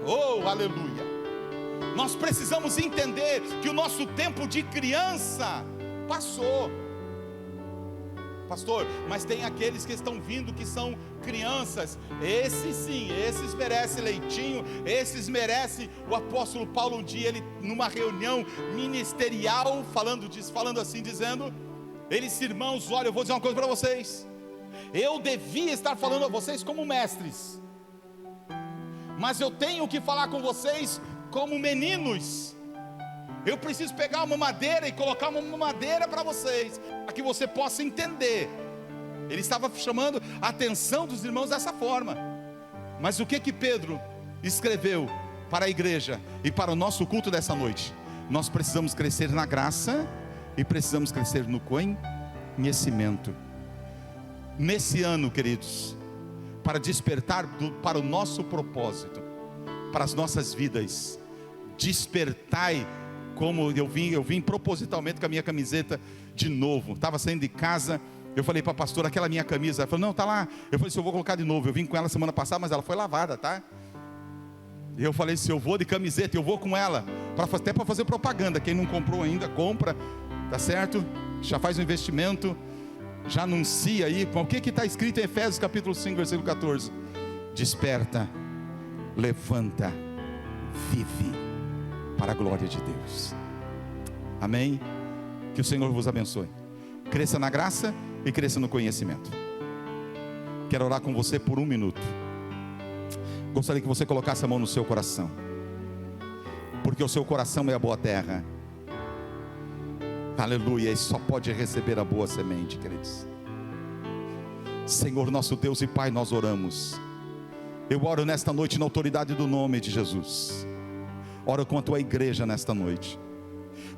Oh, aleluia! Nós precisamos entender que o nosso tempo de criança passou. Pastor, mas tem aqueles que estão vindo que são crianças. Esses sim, esses merecem leitinho. Esses merecem. O apóstolo Paulo um dia, ele numa reunião ministerial, falando assim, dizendo: eles, irmãos, olha, eu vou dizer uma coisa para vocês. Eu devia estar falando a vocês como mestres, mas eu tenho que falar com vocês como meninos. Eu preciso pegar uma madeira e colocar uma madeira para vocês, para que você possa entender. Ele estava chamando a atenção dos irmãos dessa forma. Mas o que Pedro escreveu para a igreja e para o nosso culto dessa noite? Nós precisamos crescer na graça e precisamos crescer no conhecimento. Nesse ano, queridos, para despertar para o nosso propósito, para as nossas vidas, despertai. Como eu vim propositalmente com a minha camiseta de novo. Estava saindo de casa, eu falei para a pastora, aquela minha camisa. Ela falou, não, está lá. Eu falei, se eu vou colocar de novo. Eu vim com ela semana passada, mas ela foi lavada, tá? E eu falei, se eu vou de camiseta, eu vou com ela, até para fazer propaganda. Quem não comprou ainda, compra, tá certo? Já faz um investimento, já anuncia aí. O que está escrito em Efésios capítulo 5, versículo 14? Desperta, levanta, vive para a glória de Deus. Amém? Que o Senhor vos abençoe. Cresça na graça e cresça no conhecimento. Quero orar com você por 1 minuto. Gostaria que você colocasse a mão no seu coração, porque o seu coração é a boa terra. Aleluia, e só pode receber a boa semente, queridos. Senhor nosso Deus e Pai, nós oramos. Eu oro nesta noite na autoridade do nome de Jesus. Oro com a tua igreja nesta noite,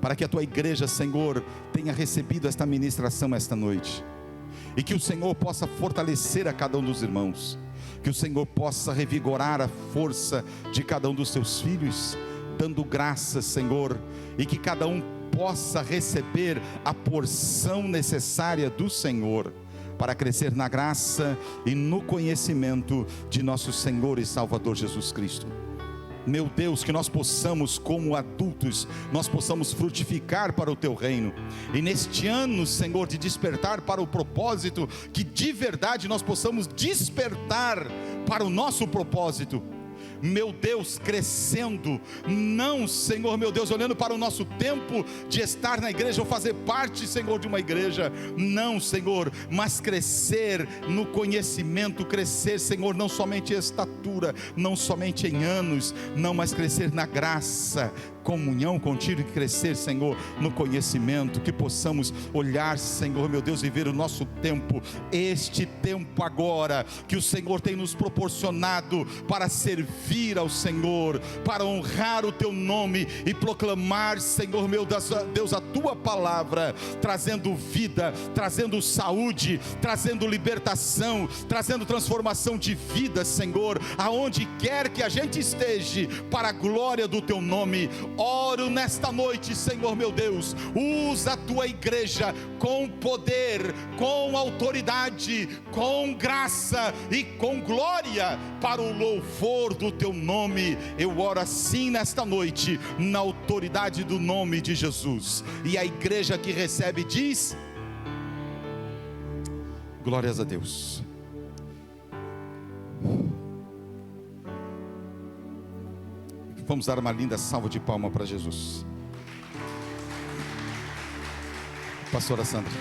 para que a tua igreja, Senhor, tenha recebido esta ministração esta noite, e que o Senhor possa fortalecer a cada um dos irmãos, que o Senhor possa revigorar a força de cada um dos teus filhos, dando graça, Senhor, e que cada um possa receber a porção necessária do Senhor, para crescer na graça e no conhecimento de nosso Senhor e Salvador Jesus Cristo. Meu Deus, que nós possamos, como adultos, nós possamos frutificar para o teu reino, e neste ano, Senhor, de despertar para o propósito, que de verdade nós possamos despertar para o nosso propósito. Meu Deus, crescendo, não, Senhor, meu Deus, olhando para o nosso tempo de estar na igreja ou fazer parte, Senhor, de uma igreja, não, Senhor, mas crescer no conhecimento, crescer, Senhor, não somente em estatura, não somente em anos, não, mas crescer na graça, comunhão contigo, e crescer, Senhor, no conhecimento, que possamos olhar, Senhor, meu Deus, e ver o nosso tempo, este tempo agora, que o Senhor tem nos proporcionado para servir ao Senhor, para honrar o teu nome e proclamar, Senhor, meu Deus, a tua palavra, trazendo vida, trazendo saúde, trazendo libertação, trazendo transformação de vida, Senhor, aonde quer que a gente esteja, para a glória do teu nome. Oro nesta noite, Senhor meu Deus, usa a tua igreja com poder, com autoridade, com graça e com glória, para o louvor do teu nome. Eu oro assim nesta noite, na autoridade do nome de Jesus. E a igreja que recebe diz: glórias a Deus. Vamos dar uma linda salva de palma para Jesus. Pastora Sandra.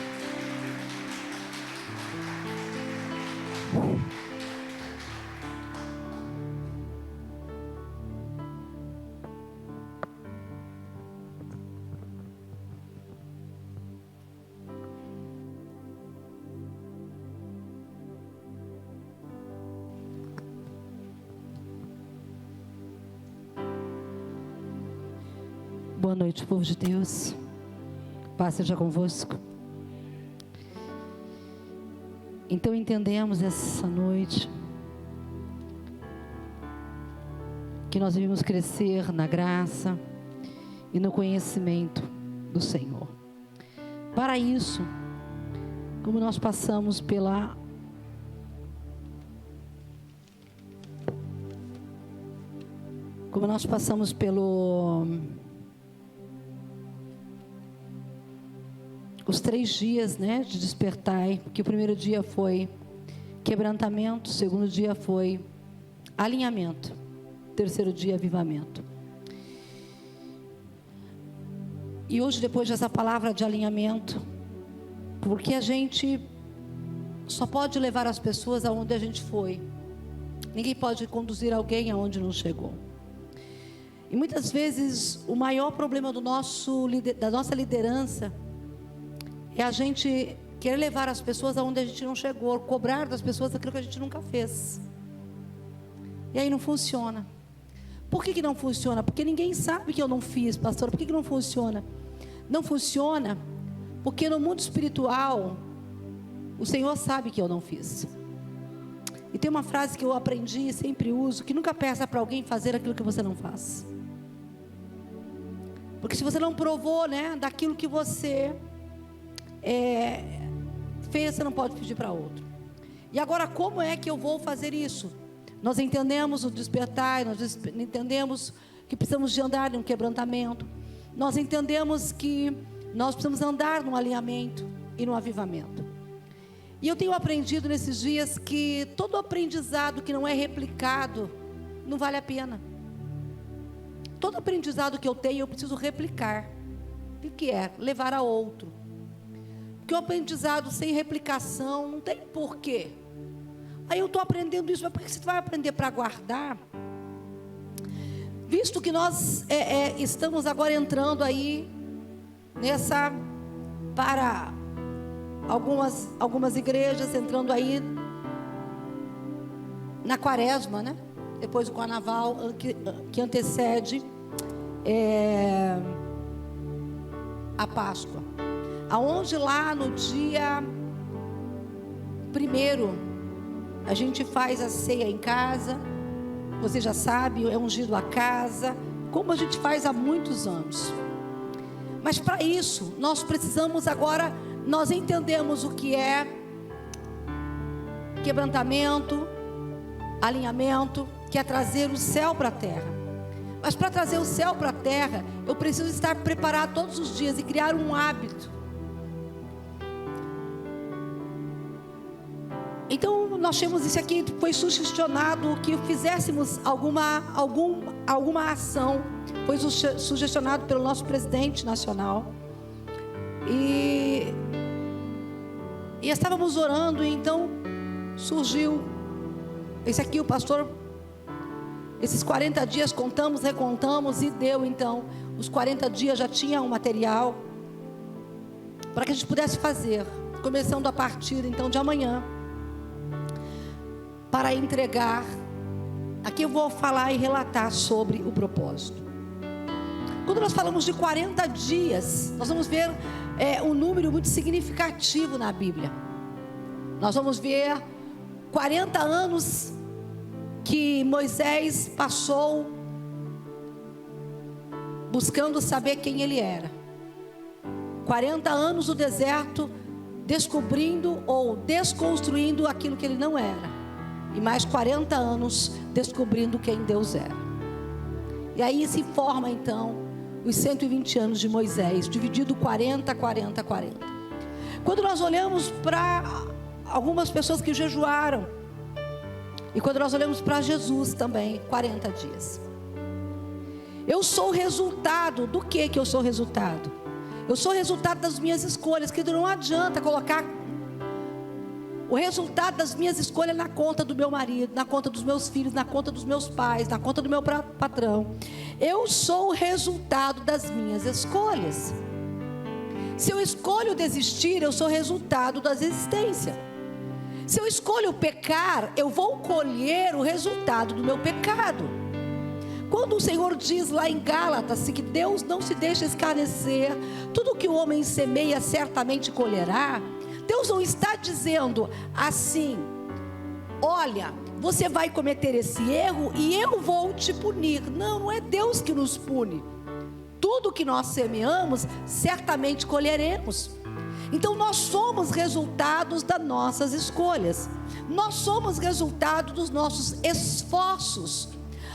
Boa noite, povo de Deus. Paz seja convosco. Então entendemos essa noite que nós devemos crescer na graça e no conhecimento do Senhor. Para isso, como nós passamos os 3 dias, né, de despertar, que o primeiro dia foi quebrantamento, o segundo dia foi alinhamento, o terceiro dia avivamento. E hoje, depois dessa palavra de alinhamento, porque a gente só pode levar as pessoas aonde a gente foi, ninguém pode conduzir alguém aonde não chegou. E muitas vezes o maior problema da nossa liderança é a gente querer levar as pessoas aonde a gente não chegou, cobrar das pessoas aquilo que a gente nunca fez. E aí não funciona. Por que não funciona? Porque ninguém sabe que eu não fiz, pastor. Por que não funciona? Não funciona porque no mundo espiritual o Senhor sabe que eu não fiz. E tem uma frase que eu aprendi e sempre uso, que nunca peça para alguém fazer aquilo que você não faz. Porque se você não provou, né, daquilo que você fez, você não pode pedir para outro. E agora, como é que eu vou fazer isso? Nós entendemos o despertar, nós entendemos que precisamos de andar em um quebrantamento, nós entendemos que nós precisamos andar no alinhamento e no avivamento. E eu tenho aprendido nesses dias que todo aprendizado que não é replicado não vale a pena. Todo aprendizado que eu tenho, eu preciso replicar. O que é? Levar a outro. Porque o aprendizado sem replicação não tem porquê. Aí eu estou aprendendo isso, mas por que você vai aprender para guardar? Visto que nós estamos agora entrando aí para algumas igrejas entrando aí na quaresma, né? Depois do carnaval, que antecede a Páscoa. Aonde lá no dia 1º, a gente faz a ceia em casa. Você já sabe, é ungido a casa, como a gente faz há muitos anos. Mas para isso, nós precisamos agora, nós entendemos o que é quebrantamento, alinhamento, que é trazer o céu para a terra. Mas para trazer o céu para a terra, eu preciso estar preparado todos os dias e criar um hábito. Então nós temos isso aqui, foi sugestionado que fizéssemos alguma ação, foi sugestionado pelo nosso presidente nacional, e estávamos orando, e então surgiu, esse aqui o pastor, esses 40 dias contamos, recontamos, e deu então, os 40 dias já tinha um material, para que a gente pudesse fazer, começando a partir então de amanhã, para entregar. Aqui eu vou falar e relatar sobre o propósito. Quando nós falamos de 40 dias, nós vamos ver um número muito significativo na Bíblia. Nós vamos ver 40 anos que Moisés passou buscando saber quem ele era. 40 anos no deserto, descobrindo ou desconstruindo aquilo que ele não era. E mais 40 anos descobrindo quem Deus era. E aí se forma então os 120 anos de Moisés, dividido 40, 40, 40. Quando nós olhamos para algumas pessoas que jejuaram, e quando nós olhamos para Jesus também, 40 dias. Eu sou o resultado do que eu sou resultado? Eu sou o resultado das minhas escolhas, que não adianta colocar o resultado das minhas escolhas na conta do meu marido, na conta dos meus filhos, na conta dos meus pais, na conta do meu patrão. Eu sou o resultado das minhas escolhas. Se eu escolho desistir, eu sou resultado da desistência. Se eu escolho pecar, eu vou colher o resultado do meu pecado. Quando o Senhor diz lá em Gálatas que Deus não se deixa escarnecer, tudo que o homem semeia certamente colherá, Deus não está dizendo assim: olha, você vai cometer esse erro e eu vou te punir. Não, não é Deus que nos pune. Tudo que nós semeamos, certamente colheremos. Então nós somos resultados das nossas escolhas. Nós somos resultado dos nossos esforços.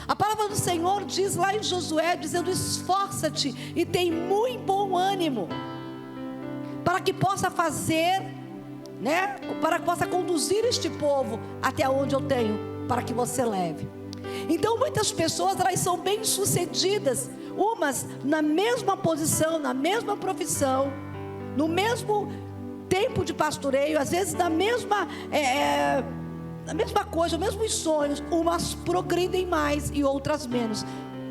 A palavra do Senhor diz lá em Josué, dizendo: esforça-te e tem muito bom ânimo, para que possa fazer, né? Para que possa conduzir este povo até onde eu tenho, para que você leve. Então muitas pessoas, elas são bem sucedidas, umas na mesma posição, na mesma profissão, no mesmo tempo de pastoreio, às vezes na mesma coisa, os mesmos sonhos, umas progridem mais e outras menos.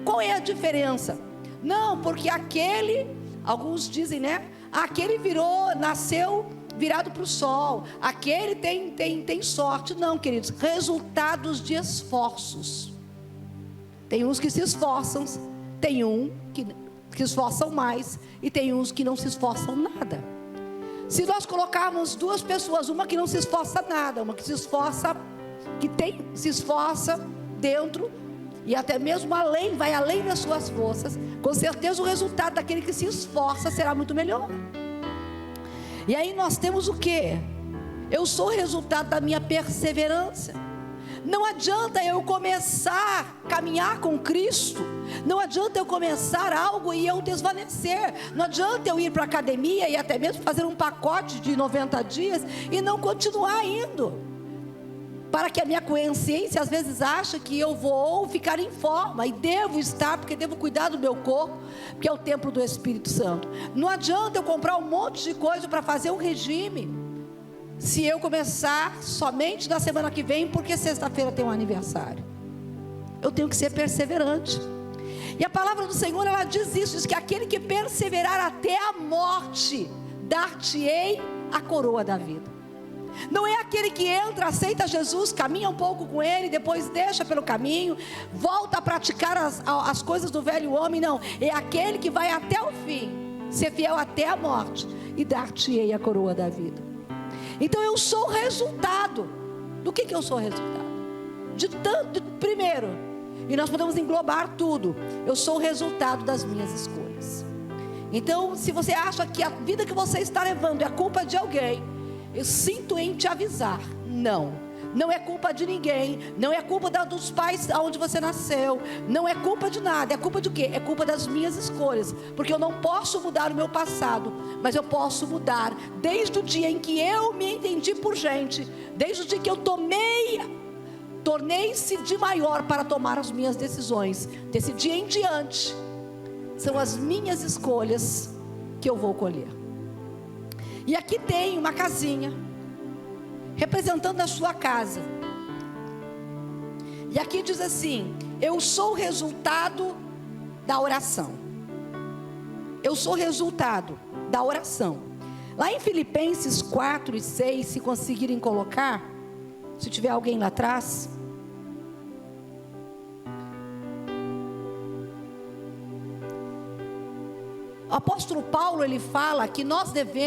Qual é a diferença? Não, porque aquele, alguns dizem, né? Aquele nasceu virado para o sol, aquele tem sorte. Não, queridos, resultados de esforços. Tem uns que se esforçam, tem que se esforçam mais, e tem uns que não se esforçam nada. Se nós colocarmos duas pessoas, uma que não se esforça nada, uma que se esforça, se esforça dentro, e até mesmo além, vai além das suas forças, com certeza o resultado daquele que se esforça será muito melhor. E aí nós temos o quê? Eu sou o resultado da minha perseverança. Não adianta eu começar a caminhar com Cristo, não adianta eu começar algo e eu desvanecer, não adianta eu ir para a academia e até mesmo fazer um pacote de 90 dias e não continuar indo, para que a minha consciência às vezes acha que eu vou ficar em forma, e devo estar, porque devo cuidar do meu corpo, que é o templo do Espírito Santo. Não adianta eu comprar um monte de coisa para fazer um regime, se eu começar somente na semana que vem, porque sexta-feira tem um aniversário. Eu tenho que ser perseverante. E a palavra do Senhor, ela diz isso, diz que aquele que perseverar até a morte, dar-te-ei a coroa da vida. Não é aquele que entra, aceita Jesus, caminha um pouco com Ele, depois deixa pelo caminho, volta a praticar as coisas do velho homem. Não, é aquele que vai até o fim, ser fiel até a morte, e dar-te-ei a coroa da vida. Então eu sou resultado. Do que eu sou resultado? Primeiro, e nós podemos englobar tudo, eu sou o resultado das minhas escolhas. Então, se você acha que a vida que você está levando é culpa de alguém, eu sinto em te avisar, não é culpa de ninguém, não é culpa dos pais onde você nasceu, não é culpa de nada. É culpa de quê? É culpa das minhas escolhas, porque eu não posso mudar o meu passado, mas eu posso mudar desde o dia em que eu me entendi por gente, desde o dia que eu tornei-se de maior para tomar as minhas decisões. Desse dia em diante, são as minhas escolhas que eu vou colher. E aqui tem uma casinha representando a sua casa. E aqui diz assim: eu sou o resultado da oração. Eu sou o resultado da oração. Lá em Filipenses 4 e 6, se conseguirem colocar, se tiver alguém lá atrás. O apóstolo Paulo, ele fala que nós deve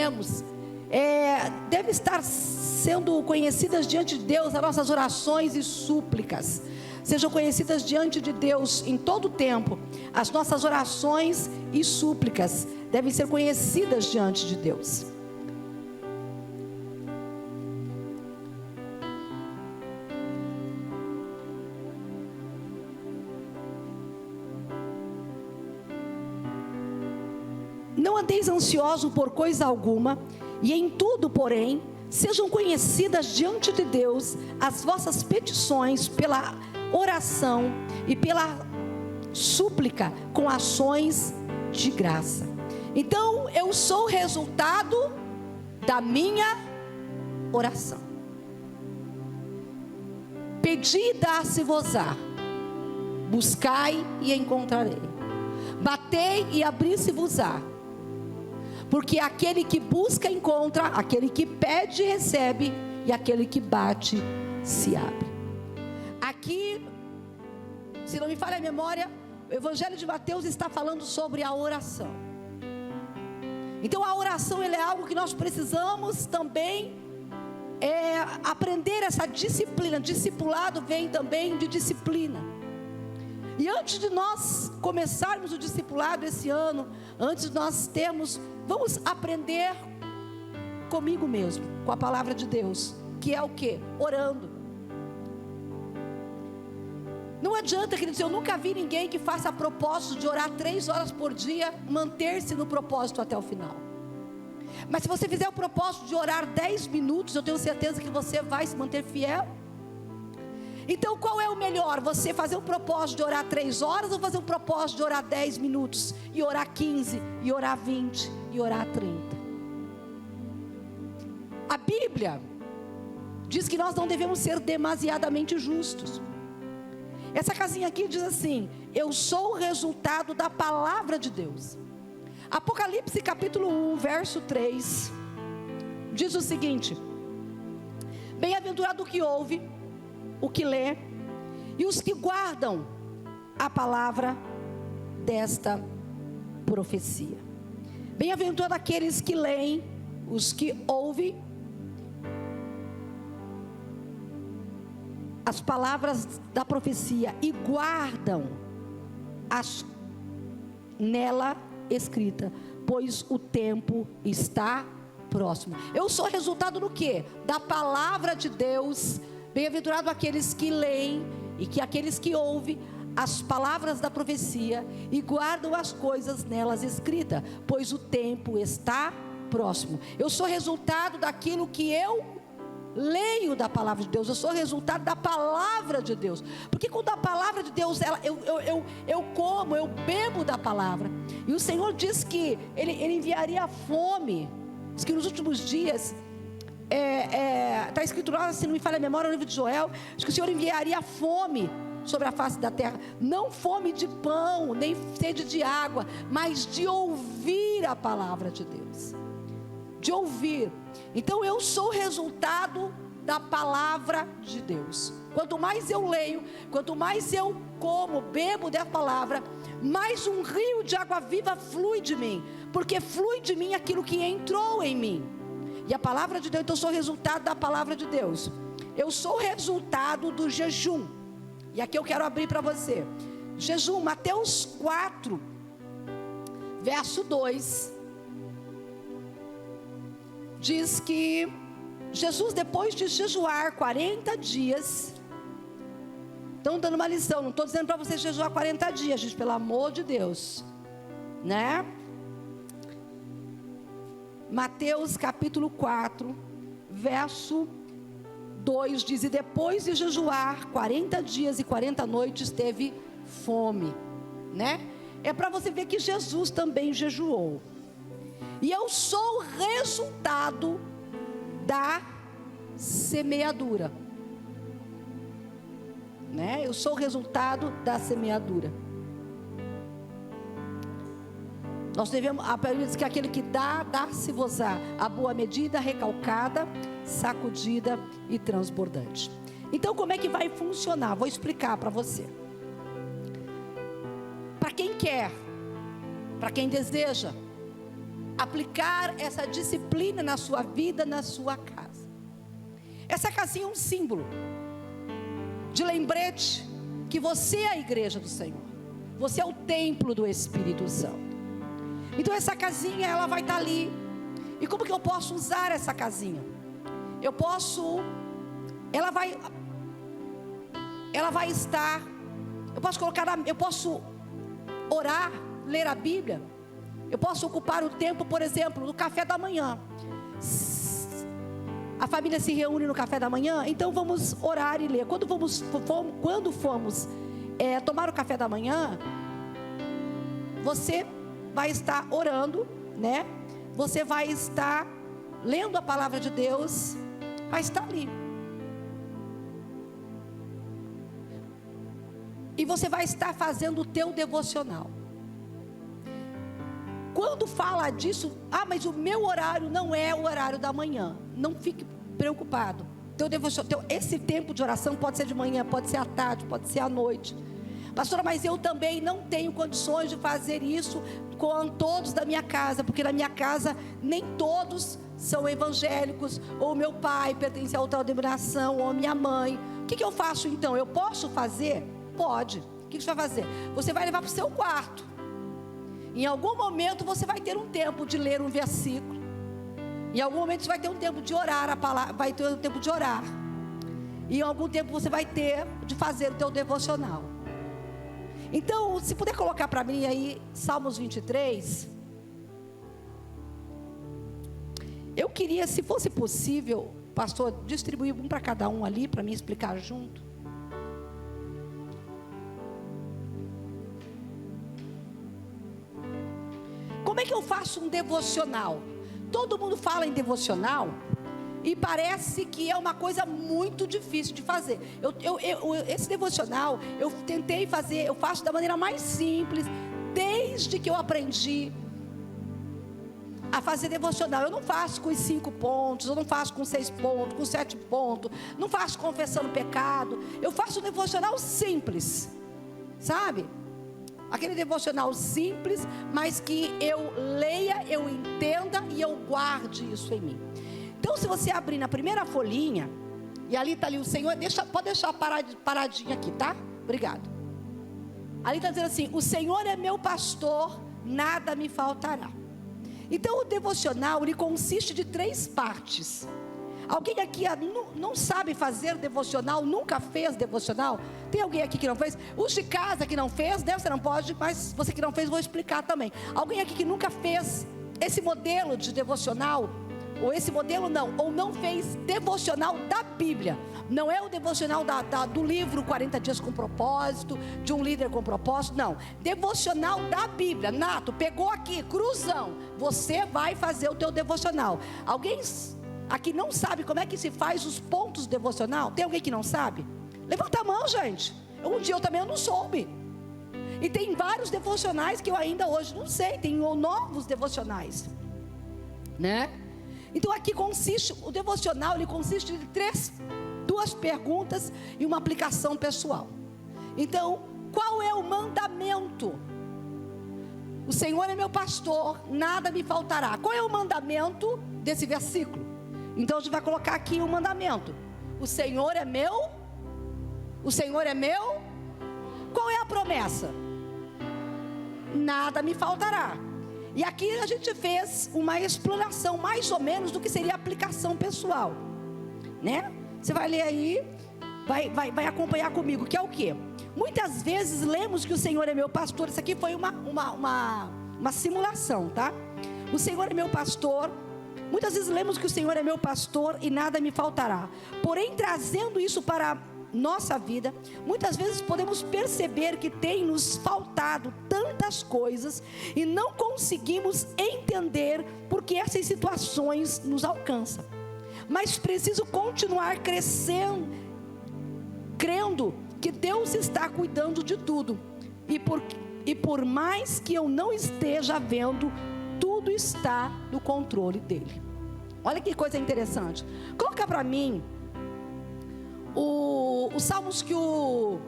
estar sendo conhecidas diante de Deus as nossas orações e súplicas. Sejam conhecidas diante de Deus em todo o tempo. As nossas orações e súplicas devem ser conhecidas diante de Deus. Não andeis ansiosos por coisa alguma, e em tudo, porém, sejam conhecidas diante de Deus as vossas petições pela oração e pela súplica com ações de graça. Então, eu sou o resultado da minha oração. Pedi e dá-se-vos-á, buscai e encontrarei, batei e abri-se-vos-á. Porque aquele que busca, encontra, aquele que pede, recebe, e aquele que bate, se abre. Aqui, se não me falha a memória, o Evangelho de Mateus está falando sobre a oração. Então a oração, ela é algo que nós precisamos também aprender essa disciplina. Discipulado vem também de disciplina. E antes de nós começarmos o discipulado esse ano, antes de nós vamos aprender comigo mesmo, com a palavra de Deus, que é o quê? Orando. Não adianta, queridos, eu nunca vi ninguém que faça propósito de orar 3 horas por dia, manter-se no propósito até o final. Mas se você fizer o propósito de orar 10 minutos, eu tenho certeza que você vai se manter fiel. Então qual é o melhor? Você fazer um propósito de orar 3 horas, ou fazer um propósito de orar 10 minutos, e orar 15, e orar 20, e orar 30? A Bíblia diz que nós não devemos ser demasiadamente justos. Essa casinha aqui diz assim: eu sou o resultado da palavra de Deus. Apocalipse capítulo 1, verso 3, diz o seguinte: bem-aventurado o que ouve, o que lê, e os que guardam a palavra desta profecia. Bem-aventurado aqueles que leem, os que ouvem as palavras da profecia e guardam as nela escrita, pois o tempo está próximo. Eu sou resultado do quê? Da palavra de Deus. Bem-aventurado aqueles que leem e que aqueles que ouvem as palavras da profecia e guardam as coisas nelas escritas, pois o tempo está próximo. Eu sou resultado daquilo que eu leio da palavra de Deus. Eu sou resultado da palavra de Deus. Porque quando a palavra de Deus, eu como, eu bebo da palavra. E o Senhor diz que Ele enviaria fome. Diz que nos últimos dias, está escrito lá, se não me falha a memória, no livro de Joel, diz que o Senhor enviaria fome sobre a face da terra. Não fome de pão, nem sede de água, mas de ouvir a palavra de Deus. de ouvir. Então eu sou resultado da palavra de Deus. Quanto mais eu leio, quanto mais eu como, bebo da palavra, mais um rio de água viva flui de mim, porque flui de mim aquilo que entrou em mim. E a palavra de Deus, então eu sou resultado da palavra de Deus. Eu sou resultado do jejum. E aqui eu quero abrir para você. Jejum, Mateus 4, verso 2. Diz que Jesus, depois de jejuar 40 dias, estão dando uma lição, não estou dizendo para você jejuar 40 dias, gente, pelo amor de Deus, né? Mateus capítulo 4, verso 2 diz: e depois de jejuar 40 dias e 40 noites, teve fome, né? É para você ver que Jesus também jejuou. E eu sou o resultado da semeadura, né? Eu sou o resultado da semeadura. Nós devemos, a Bíblia diz que aquele que dá, dá-se-vos-á a boa medida, recalcada, sacudida e transbordante. Então como é que vai funcionar? Vou explicar para você. Para quem quer, para quem deseja aplicar essa disciplina na sua vida, na sua casa. Essa casinha é um símbolo de lembrete que você é a igreja do Senhor. Você é o templo do Espírito Santo. Então essa casinha, ela vai estar ali. E como que eu posso usar essa casinha? Eu posso orar, ler a Bíblia. Eu posso ocupar o tempo, por exemplo, no café da manhã. A família se reúne no café da manhã, então vamos orar e ler. Quando formos tomar o café da manhã, você vai estar orando, né? Você vai estar lendo a palavra de Deus, vai estar ali. E você vai estar fazendo o teu devocional. Quando fala disso, mas o meu horário não é o horário da manhã. Não fique preocupado. Esse tempo de oração pode ser de manhã, pode ser à tarde, pode ser à noite. Pastora, mas eu também não tenho condições de fazer isso com todos da minha casa, porque na minha casa nem todos são evangélicos, ou meu pai pertence a outra denominação, ou minha mãe. O que eu faço então? Eu posso fazer? Pode. O que você vai fazer? Você vai levar para o seu quarto. Em algum momento você vai ter um tempo de ler um versículo. Em algum momento você vai ter um tempo de orar a palavra, vai ter um tempo de orar. E em algum tempo você vai ter de fazer o teu devocional. Então, se puder colocar para mim aí Salmos 23. Eu queria, se fosse possível, pastor, distribuir um para cada um ali, para mim explicar junto. Como é que eu faço um devocional? Todo mundo fala em devocional e parece que é uma coisa muito difícil de fazer. Esse devocional eu tentei fazer, eu faço da maneira mais simples, desde que eu aprendi a fazer devocional. Eu não faço com os 5 pontos, eu não faço com 6 pontos, com 7 pontos, não faço confessando pecado. Eu faço um devocional simples, sabe? Aquele devocional simples, mas que eu leia, eu entenda e eu guarde isso em mim. Então, se você abrir na primeira folhinha, e ali está ali o Senhor, pode deixar paradinha aqui, tá? Obrigado. Ali está dizendo assim: o Senhor é meu pastor, nada me faltará. Então, o devocional, ele consiste de 3 partes. Alguém aqui não sabe fazer devocional, nunca fez devocional? Tem alguém aqui que não fez? Os de casa que não fez, né? Você não pode, mas você que não fez, vou explicar também. Alguém aqui que nunca fez esse modelo de devocional? Ou esse modelo não, ou não fez devocional da Bíblia. Não é o devocional do livro 40 dias com propósito, de um líder com propósito, não. Devocional da Bíblia. Nato, pegou aqui, cruzão. Você vai fazer o teu devocional. Alguém aqui não sabe como é que se faz os pontos devocional? Tem alguém que não sabe? Levanta a mão, gente. Um dia eu também não soube. E tem vários devocionais que eu ainda hoje não sei. Tem novos devocionais, né? Então aqui consiste, o devocional, ele consiste de duas perguntas e uma aplicação pessoal. Então, qual é o mandamento? O Senhor é meu pastor, nada me faltará. Qual é o mandamento desse versículo? Então a gente vai colocar aqui o mandamento. O Senhor é meu? O Senhor é meu? Qual é a promessa? Nada me faltará. E aqui a gente fez uma explanação mais ou menos do que seria a aplicação pessoal, né? Você vai ler aí, vai acompanhar comigo, que é o quê? Muitas vezes lemos que o Senhor é meu pastor. Isso aqui foi uma simulação, tá? O Senhor é meu pastor. Muitas vezes lemos que o Senhor é meu pastor e nada me faltará. Porém, trazendo isso para a nossa vida, muitas vezes podemos perceber que tem nos faltado tantas coisas e não conseguimos entender por que essas situações nos alcançam. Mas preciso continuar crescendo, crendo que Deus está cuidando de tudo. E por mais que eu não esteja vendo, tudo está no controle dele. Olha que coisa interessante. Coloca para mim os salmos que o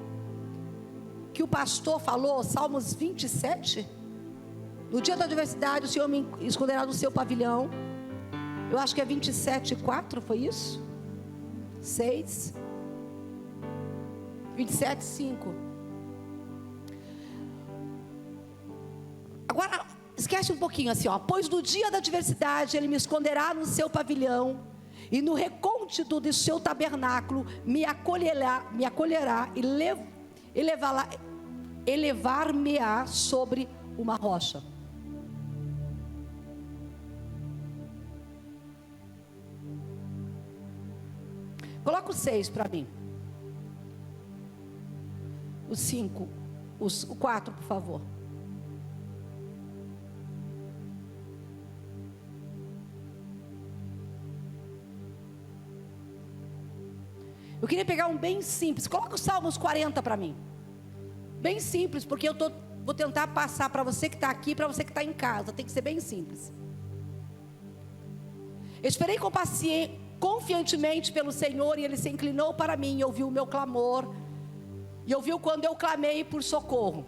pastor falou, Salmos 27. No dia da adversidade, o Senhor me esconderá no seu pavilhão. Eu acho que é 27:4, foi isso? 6. 27:5. Agora, esquece um pouquinho assim, ó. Pois no dia da adversidade, Ele me esconderá no seu pavilhão, e no recôndito do seu tabernáculo me acolherá e elevar-me-á sobre uma rocha. Coloca o 6 para mim. O 5, o 4, por favor. Eu queria pegar um bem simples. Coloca o Salmos 40 para mim. Bem simples, porque vou tentar passar para você que está aqui, para você que está em casa. Tem que ser bem simples. Eu esperei com paciência, confiantemente pelo Senhor, e Ele se inclinou para mim e ouviu o meu clamor. E ouviu quando eu clamei por socorro.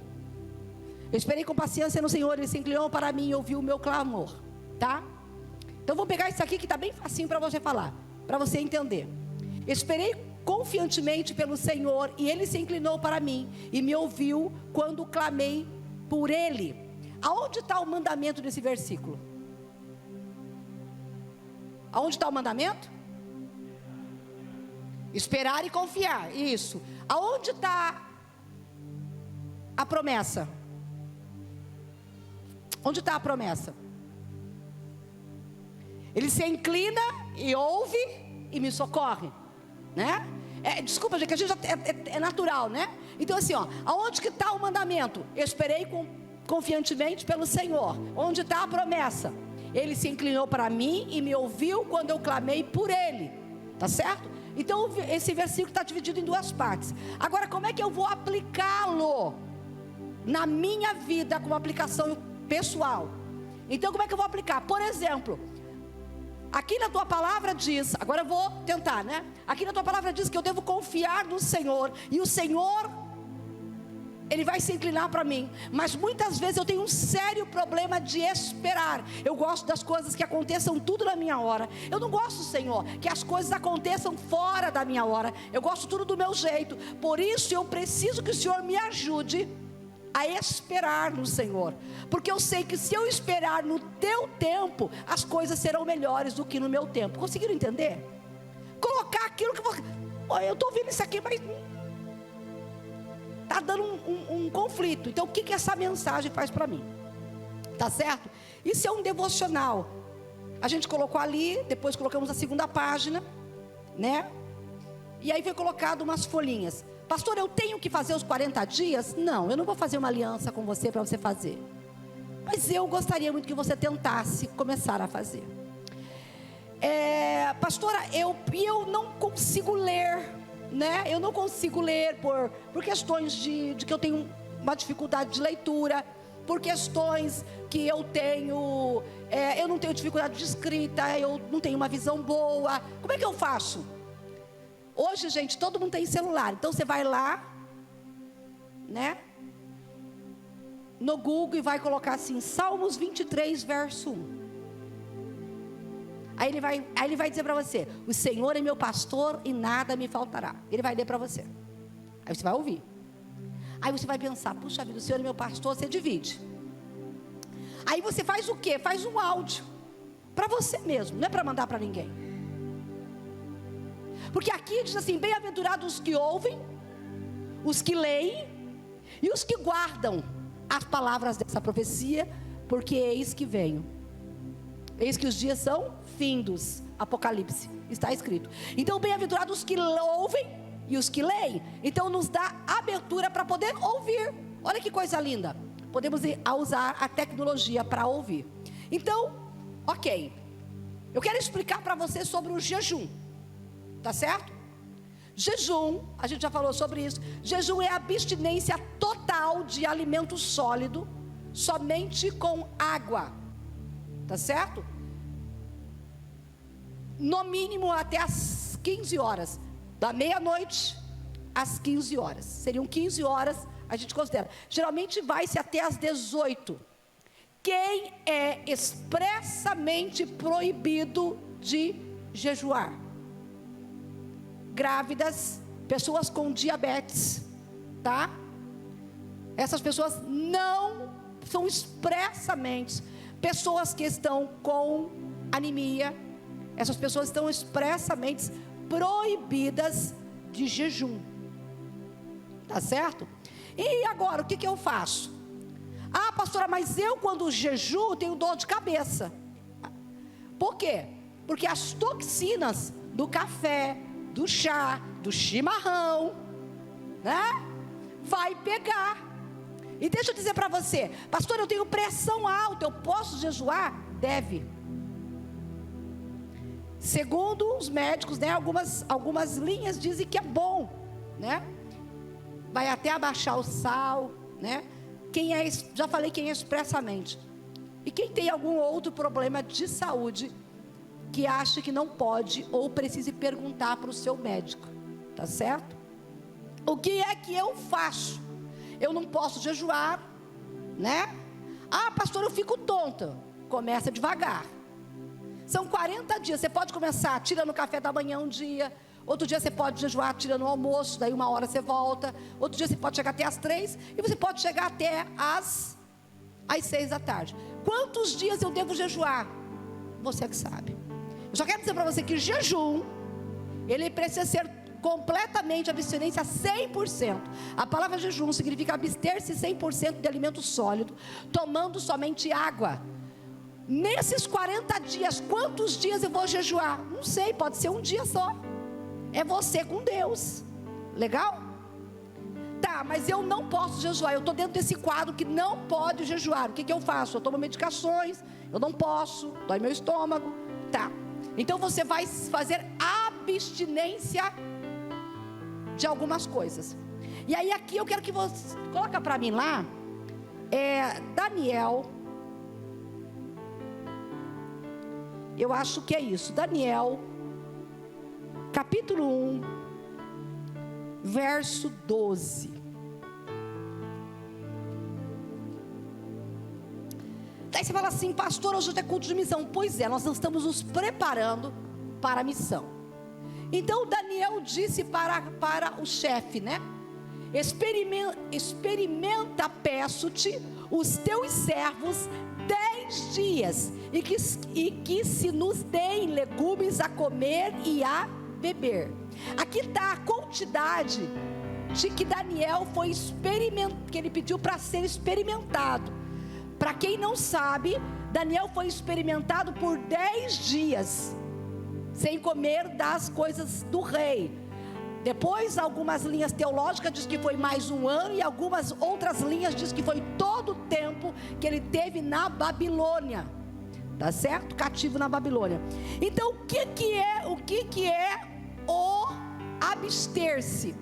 Eu esperei com paciência no Senhor, Ele se inclinou para mim e ouviu o meu clamor. Tá? Então vamos pegar isso aqui que está bem facinho para você falar, para você entender. Eu esperei confiantemente pelo Senhor, e Ele se inclinou para mim e me ouviu quando clamei por Ele. Aonde está o mandamento desse versículo? Aonde está o mandamento? Esperar e confiar, isso. Aonde está a promessa? Onde está a promessa? Ele se inclina e ouve e me socorre, né? Desculpa, gente, que a gente é natural, né? Então assim, ó, aonde que está o mandamento? Eu esperei confiantemente pelo Senhor. Onde está a promessa? Ele se inclinou para mim e me ouviu quando eu clamei por Ele. Tá certo? Então esse versículo está dividido em duas partes. Agora, como é que eu vou aplicá-lo na minha vida, com uma aplicação pessoal? Então, como é que eu vou aplicar? Por exemplo, aqui na tua palavra diz, agora eu vou tentar, né? Aqui na tua palavra diz que eu devo confiar no Senhor, e o Senhor, Ele vai se inclinar para mim. Mas muitas vezes eu tenho um sério problema de esperar. Eu gosto das coisas que aconteçam tudo na minha hora. Eu não gosto, Senhor, que as coisas aconteçam fora da minha hora. Eu gosto tudo do meu jeito. Por isso eu preciso que o Senhor me ajude a esperar no Senhor, porque eu sei que se eu esperar no teu tempo, as coisas serão melhores do que no meu tempo. Conseguiram entender? Colocar aquilo que você... eu estou ouvindo isso aqui, mas está dando um conflito. Então o que essa mensagem faz para mim? Tá certo? Isso é um devocional. A gente colocou ali, depois colocamos a segunda página, né? E aí foi colocado umas folhinhas. Pastor, eu tenho que fazer os 40 dias? Não, eu não vou fazer uma aliança com você para você fazer. Mas eu gostaria muito que você tentasse começar a fazer. Pastora, eu não consigo ler, né? Eu não consigo ler por questões de que eu tenho uma dificuldade de leitura, por questões que eu tenho, eu não tenho dificuldade de escrita, eu não tenho uma visão boa. Como é que eu faço? Hoje, gente, todo mundo tem celular. Então você vai lá, né, no Google, e vai colocar assim, Salmos 23, verso 1. Aí ele vai dizer para você: o Senhor é meu pastor e nada me faltará. Ele vai ler para você. Aí você vai ouvir. Aí você vai pensar: puxa vida, o Senhor é meu pastor. Você divide. Aí você faz o quê? Faz um áudio para você mesmo, não é para mandar para ninguém. Porque aqui diz assim: bem-aventurados os que ouvem, os que leem e os que guardam as palavras dessa profecia, porque eis que venho. Eis que os dias são findos. Apocalipse, está escrito. Então, bem-aventurados os que ouvem e os que leem. Então nos dá abertura para poder ouvir. Olha que coisa linda. Podemos usar a tecnologia para ouvir. Então, ok, eu quero explicar para você sobre o jejum. Tá certo? Jejum, a gente já falou sobre isso. Jejum é a abstinência total de alimento sólido, somente com água. Tá certo? No mínimo até as 15 horas. Da meia-noite às 15 horas. Seriam 15 horas, a gente considera. Geralmente vai-se até às 18. Quem é expressamente proibido de jejuar? Grávidas, pessoas com diabetes, tá? Essas pessoas não são expressamente. Pessoas que estão com anemia, essas pessoas estão expressamente proibidas de jejum. Tá certo? E agora, o que eu faço? Ah, pastora, mas eu quando jejuo tenho dor de cabeça. Por quê? Porque as toxinas do café, do chá, do chimarrão, né, vai pegar. E deixa eu dizer para você: pastor, eu tenho pressão alta, eu posso jejuar? Deve. Segundo os médicos, né, algumas linhas dizem que é bom, né? Vai até abaixar o sal, né? Já falei quem é expressamente. E quem tem algum outro problema de saúde, que acha que não pode ou precise perguntar para o seu médico, tá certo? O que é que eu faço? Eu não posso jejuar, né? Ah, pastor, eu fico tonta. Começa devagar. São 40 dias. Você pode começar tirando o café da manhã um dia. Outro dia você pode jejuar tirando o almoço. Daí 1 hora você volta. Outro dia você pode chegar até às 3. E você pode chegar até às 6 da tarde. Quantos dias eu devo jejuar? Você que sabe. Eu só quero dizer para você que jejum, ele precisa ser completamente abstinência 100%. A palavra jejum significa abster-se 100% de alimento sólido, tomando somente água. Nesses 40 dias, quantos dias eu vou jejuar? Não sei, pode ser um dia só. É você com Deus. Legal? Tá, mas eu não posso jejuar. Eu estou dentro desse quadro que não pode jejuar. O que eu faço? Eu tomo medicações, eu não posso, dói meu estômago. Tá, então você vai fazer abstinência de algumas coisas. E aí aqui eu quero que você coloca para mim lá, Daniel, eu acho que é isso, Daniel, capítulo 1, verso 12. Daí você fala assim: pastor, hoje é culto de missão. Pois é, nós estamos nos preparando para a missão. Então Daniel disse para o chefe, né? Experimenta, peço-te, os teus servos 10 dias, e que se nos deem legumes a comer e a beber. Aqui está a quantidade de que Daniel foi que ele pediu para ser experimentado. Para quem não sabe, Daniel foi experimentado por 10 dias, sem comer das coisas do rei. Depois, algumas linhas teológicas dizem que foi mais 1 ano, e algumas outras linhas dizem que foi todo o tempo que ele teve na Babilônia, tá certo? Cativo na Babilônia. Então, o que é o abster-se?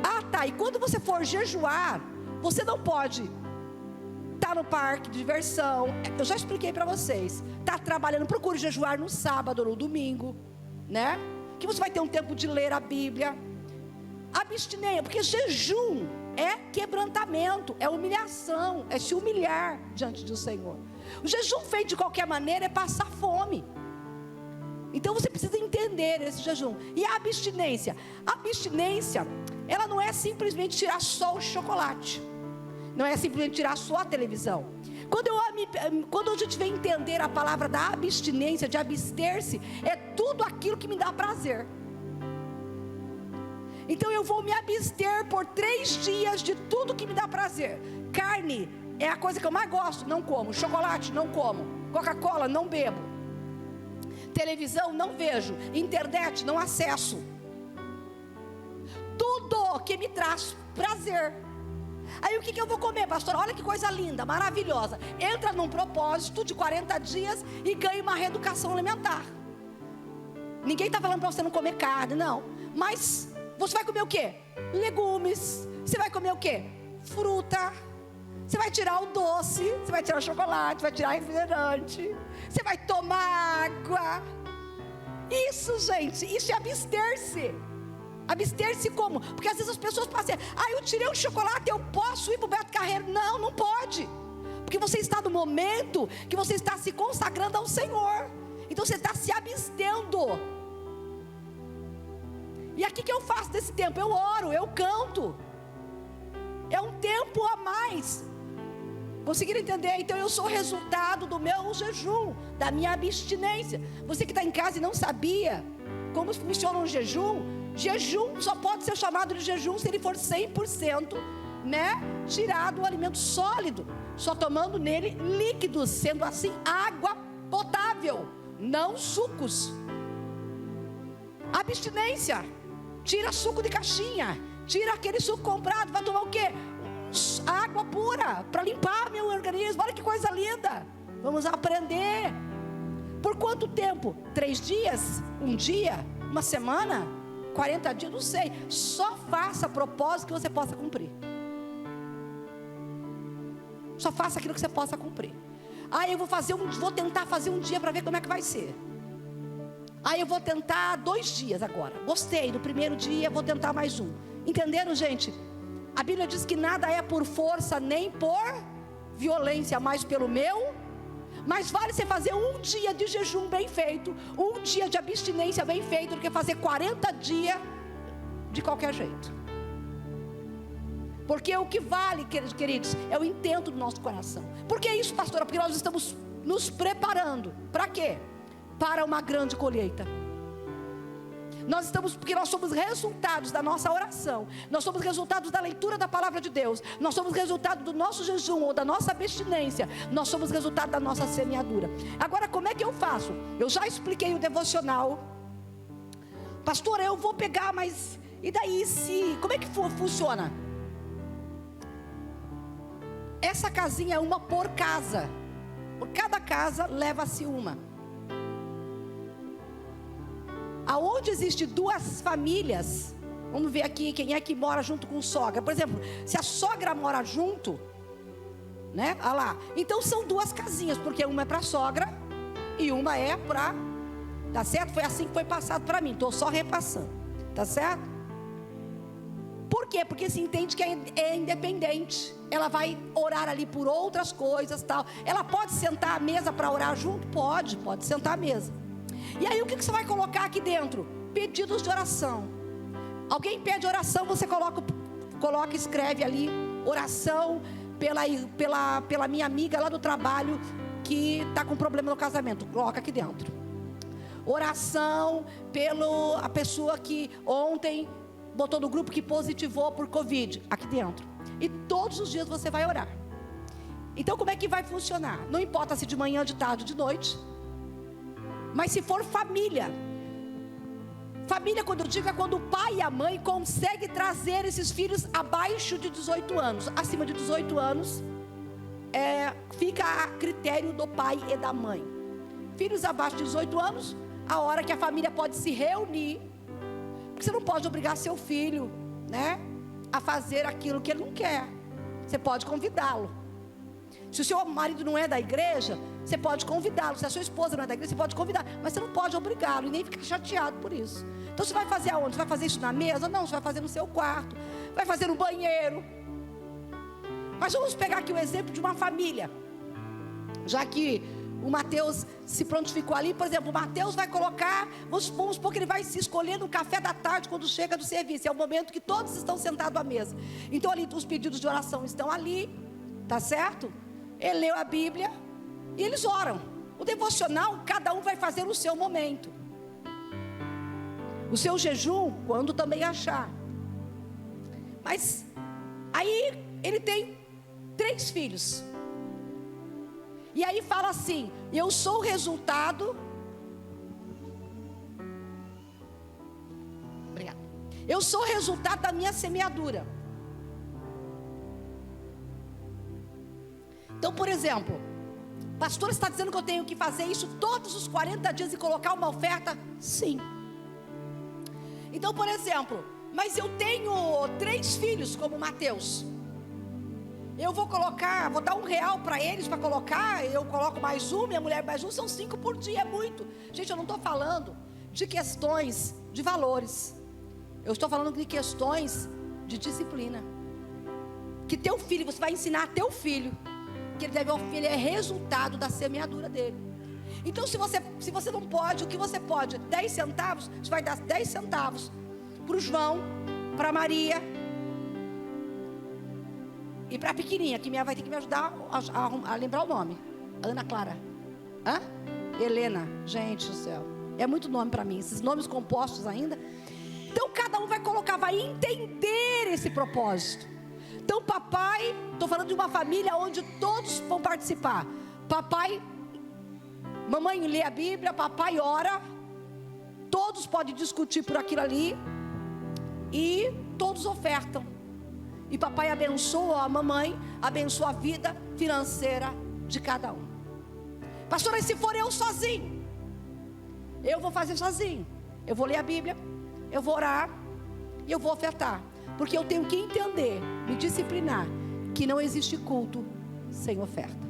Ah, tá, e quando você for jejuar, você não pode está no parque de diversão, eu já expliquei para vocês, está trabalhando, procure jejuar no sábado ou no domingo, né? Que você vai ter um tempo de ler a Bíblia. Abstinência, porque jejum é quebrantamento, é humilhação, é se humilhar diante do Senhor. O jejum feito de qualquer maneira é passar fome. Então você precisa entender esse jejum. E a abstinência, ela não é simplesmente tirar só o chocolate, não é simplesmente tirar só a televisão. Quando a gente vem entender a palavra da abstinência, de abster-se, é tudo aquilo que me dá prazer. Então eu vou me abster por 3 dias de tudo que me dá prazer. Carne é a coisa que eu mais gosto, não como. Chocolate, não como. Coca-Cola, não bebo. Televisão, não vejo. Internet, não acesso. Tudo que me traz prazer. Aí o que eu vou comer, pastor? Olha que coisa linda, maravilhosa. Entra num propósito de 40 dias e ganha uma reeducação alimentar. Ninguém está falando para você não comer carne, não. Mas você vai comer o quê? Legumes. Você vai comer o quê? Fruta. Você vai tirar o doce. Você vai tirar o chocolate. Vai tirar o refrigerante. Você vai tomar água. Isso, gente, isso é abster-se. Abster-se como? Porque às vezes as pessoas passam assim, eu tirei o chocolate, eu posso ir para o Beto Carreiro. Não, não pode. Porque você está no momento que você está se consagrando ao Senhor. Então você está se abstendo. E aqui que eu faço desse tempo? Eu oro, eu canto. É um tempo a mais. Conseguiram entender? Então eu sou resultado do meu jejum, da minha abstinência. Você que está em casa e não sabia como funciona um jejum só pode ser chamado de jejum se ele for 100%, né, tirado o alimento sólido, só tomando nele líquidos, sendo assim água potável, não sucos. Abstinência, tira suco de caixinha, tira aquele suco comprado, vai tomar o quê? Água pura, para limpar meu organismo. Olha que coisa linda. Vamos aprender. Por quanto tempo? 3 dias? 1 dia? 1 semana? 40 dias? Não sei. Só faça propósito que você possa cumprir. Só faça aquilo que você possa cumprir. Eu vou tentar fazer um dia para ver como é que vai ser. Eu vou tentar 2 dias agora. Gostei do primeiro dia, vou tentar mais um. Entenderam, gente? A Bíblia diz que nada é por força nem por violência, mas pelo meu. Mas vale você fazer 1 dia de jejum bem feito, 1 dia de abstinência bem feito, do que fazer 40 dias de qualquer jeito. Porque o que vale, queridos, é o intento do nosso coração. Por que isso, pastora? Porque nós estamos nos preparando. Para quê? Para uma grande colheita. Porque nós somos resultados da nossa oração. Nós somos resultados da leitura da palavra de Deus. Nós somos resultado do nosso jejum ou da nossa abstinência. Nós somos resultado da nossa semeadura. Agora, como é que eu faço? Eu já expliquei o devocional. Pastor, eu vou pegar, mas e daí como é que funciona? Essa casinha é uma por casa. Por cada casa leva-se uma. Aonde existe 2 famílias, vamos ver aqui quem é que mora junto com sogra. Por exemplo, se a sogra mora junto, né? Olha lá. Então são 2 casinhas, porque uma é para a sogra e uma é para, tá certo? Foi assim que foi passado para mim. Estou só repassando, tá certo? Por quê? Porque se entende que é independente. Ela vai orar ali por outras coisas, tal. Ela pode sentar à mesa para orar junto? Pode sentar à mesa. E aí o que você vai colocar aqui dentro? Pedidos de oração. Alguém pede oração, você coloca, escreve ali, oração pela minha amiga lá do trabalho que está com problema no casamento. Coloca aqui dentro. Oração pela pessoa que ontem botou no grupo que positivou por Covid. Aqui dentro. E todos os dias você vai orar. Então como é que vai funcionar? Não importa se de manhã, de tarde, de noite. Mas se for família, quando eu digo, é quando o pai e a mãe conseguem trazer esses filhos abaixo de 18 anos. Acima de 18 anos, fica a critério do pai e da mãe. Filhos abaixo de 18 anos, a hora que a família pode se reunir. Porque você não pode obrigar seu filho, né, a fazer aquilo que ele não quer. Você pode convidá-lo. Se o seu marido não é da igreja, você pode convidá-lo. Se a sua esposa não é da igreja, você pode convidar. Mas você não pode obrigá-lo e nem ficar chateado por isso. Então você vai fazer aonde? Você vai fazer isso na mesa? Não, você vai fazer no seu quarto. Vai fazer no banheiro. Mas vamos pegar aqui o exemplo de uma família. Já que o Mateus se prontificou ali, por exemplo, o Mateus vai colocar, vamos supor que ele vai se escolher no café da tarde quando chega do serviço. É o momento que todos estão sentados à mesa. Então ali os pedidos de oração estão ali, tá certo? Ele leu a Bíblia e eles oram. O devocional, cada um vai fazer no seu momento. O seu jejum, quando também achar. Mas aí ele tem 3 filhos. E aí fala assim: eu sou o resultado. Obrigada. Eu sou o resultado da minha semeadura. Então, por exemplo, pastor está dizendo que eu tenho que fazer isso todos os 40 dias e colocar uma oferta? Sim. Então, por exemplo, mas eu tenho 3 filhos como Mateus. Eu vou colocar, vou dar R$1 para eles para colocar. Eu coloco mais um, minha mulher mais um, são 5 por dia, é muito. Gente, eu não estou falando de questões de valores. Eu estou falando de questões de disciplina. Que teu filho, você vai ensinar a teu filho que ele é resultado da semeadura dele. Então se você não pode, o que você pode? 10 centavos, você vai dar 10 centavos para o João, para a Maria e para a pequenininha, que minha vai ter que me ajudar a lembrar o nome. Ana Clara, Helena, gente do céu, é muito nome para mim, esses nomes compostos ainda. Então cada um vai colocar, vai entender esse propósito. Então papai, estou falando de uma família onde todos vão participar. Papai, mamãe lê a Bíblia, papai ora, todos podem discutir por aquilo ali e todos ofertam. E papai abençoa a mamãe, abençoa a vida financeira de cada um. Pastora, e se for eu sozinho? Eu vou fazer sozinho. Eu vou ler a Bíblia, eu vou orar e eu vou ofertar. Porque eu tenho que entender, me disciplinar, que não existe culto sem oferta.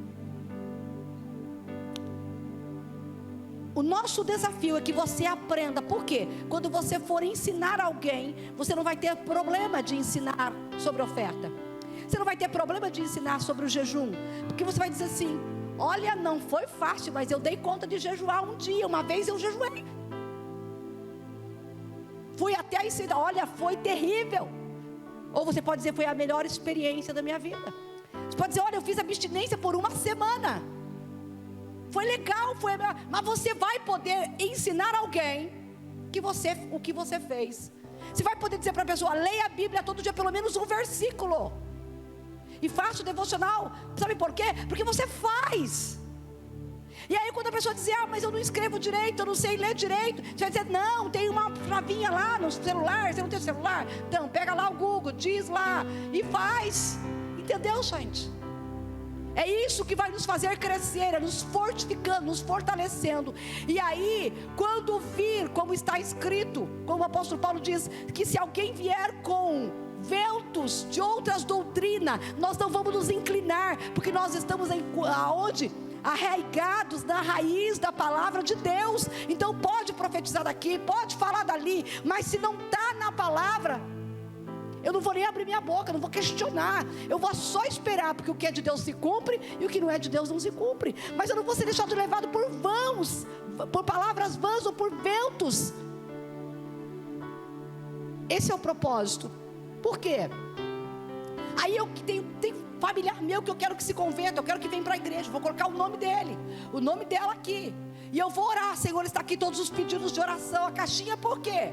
O nosso desafio é que você aprenda. Por quê? Quando você for ensinar alguém, você não vai ter problema de ensinar sobre oferta. Você não vai ter problema de ensinar sobre o jejum. Porque você vai dizer assim: olha, não foi fácil, mas eu dei conta de jejuar um dia. Uma vez eu jejuei. Fui até a cidade, olha, foi terrível. Ou você pode dizer: foi a melhor experiência da minha vida. Você pode dizer: olha, eu fiz abstinência por 1 semana. Foi legal, mas você vai poder ensinar alguém o que você fez. Você vai poder dizer para a pessoa: leia a Bíblia todo dia, pelo menos um versículo. E faça o devocional. Sabe por quê? Porque você faz. E aí quando a pessoa diz: mas eu não escrevo direito, eu não sei ler direito, você vai dizer: não, tem uma chavinha lá no celular. Você não tem celular? Então pega lá o Google, diz lá e faz. Entendeu, gente? É isso que vai nos fazer crescer, é nos fortificando, nos fortalecendo. E aí, quando vir, como está escrito, como o apóstolo Paulo diz, que se alguém vier com ventos de outras doutrinas, nós não vamos nos inclinar, porque nós estamos aonde? Arraigados na raiz da palavra de Deus. Então pode profetizar daqui, pode falar dali, mas se não está na palavra, eu não vou nem abrir minha boca, não vou questionar. Eu vou só esperar, porque o que é de Deus se cumpre e o que não é de Deus não se cumpre. Mas eu não vou ser deixado levado por vãos, por palavras vãs ou por ventos. Esse é o propósito. Por quê? Aí eu tenho familiar meu que eu quero que se converta, eu quero que venha para a igreja, vou colocar o nome dele, o nome dela aqui. E eu vou orar: Senhor, está aqui todos os pedidos de oração. A caixinha, por quê?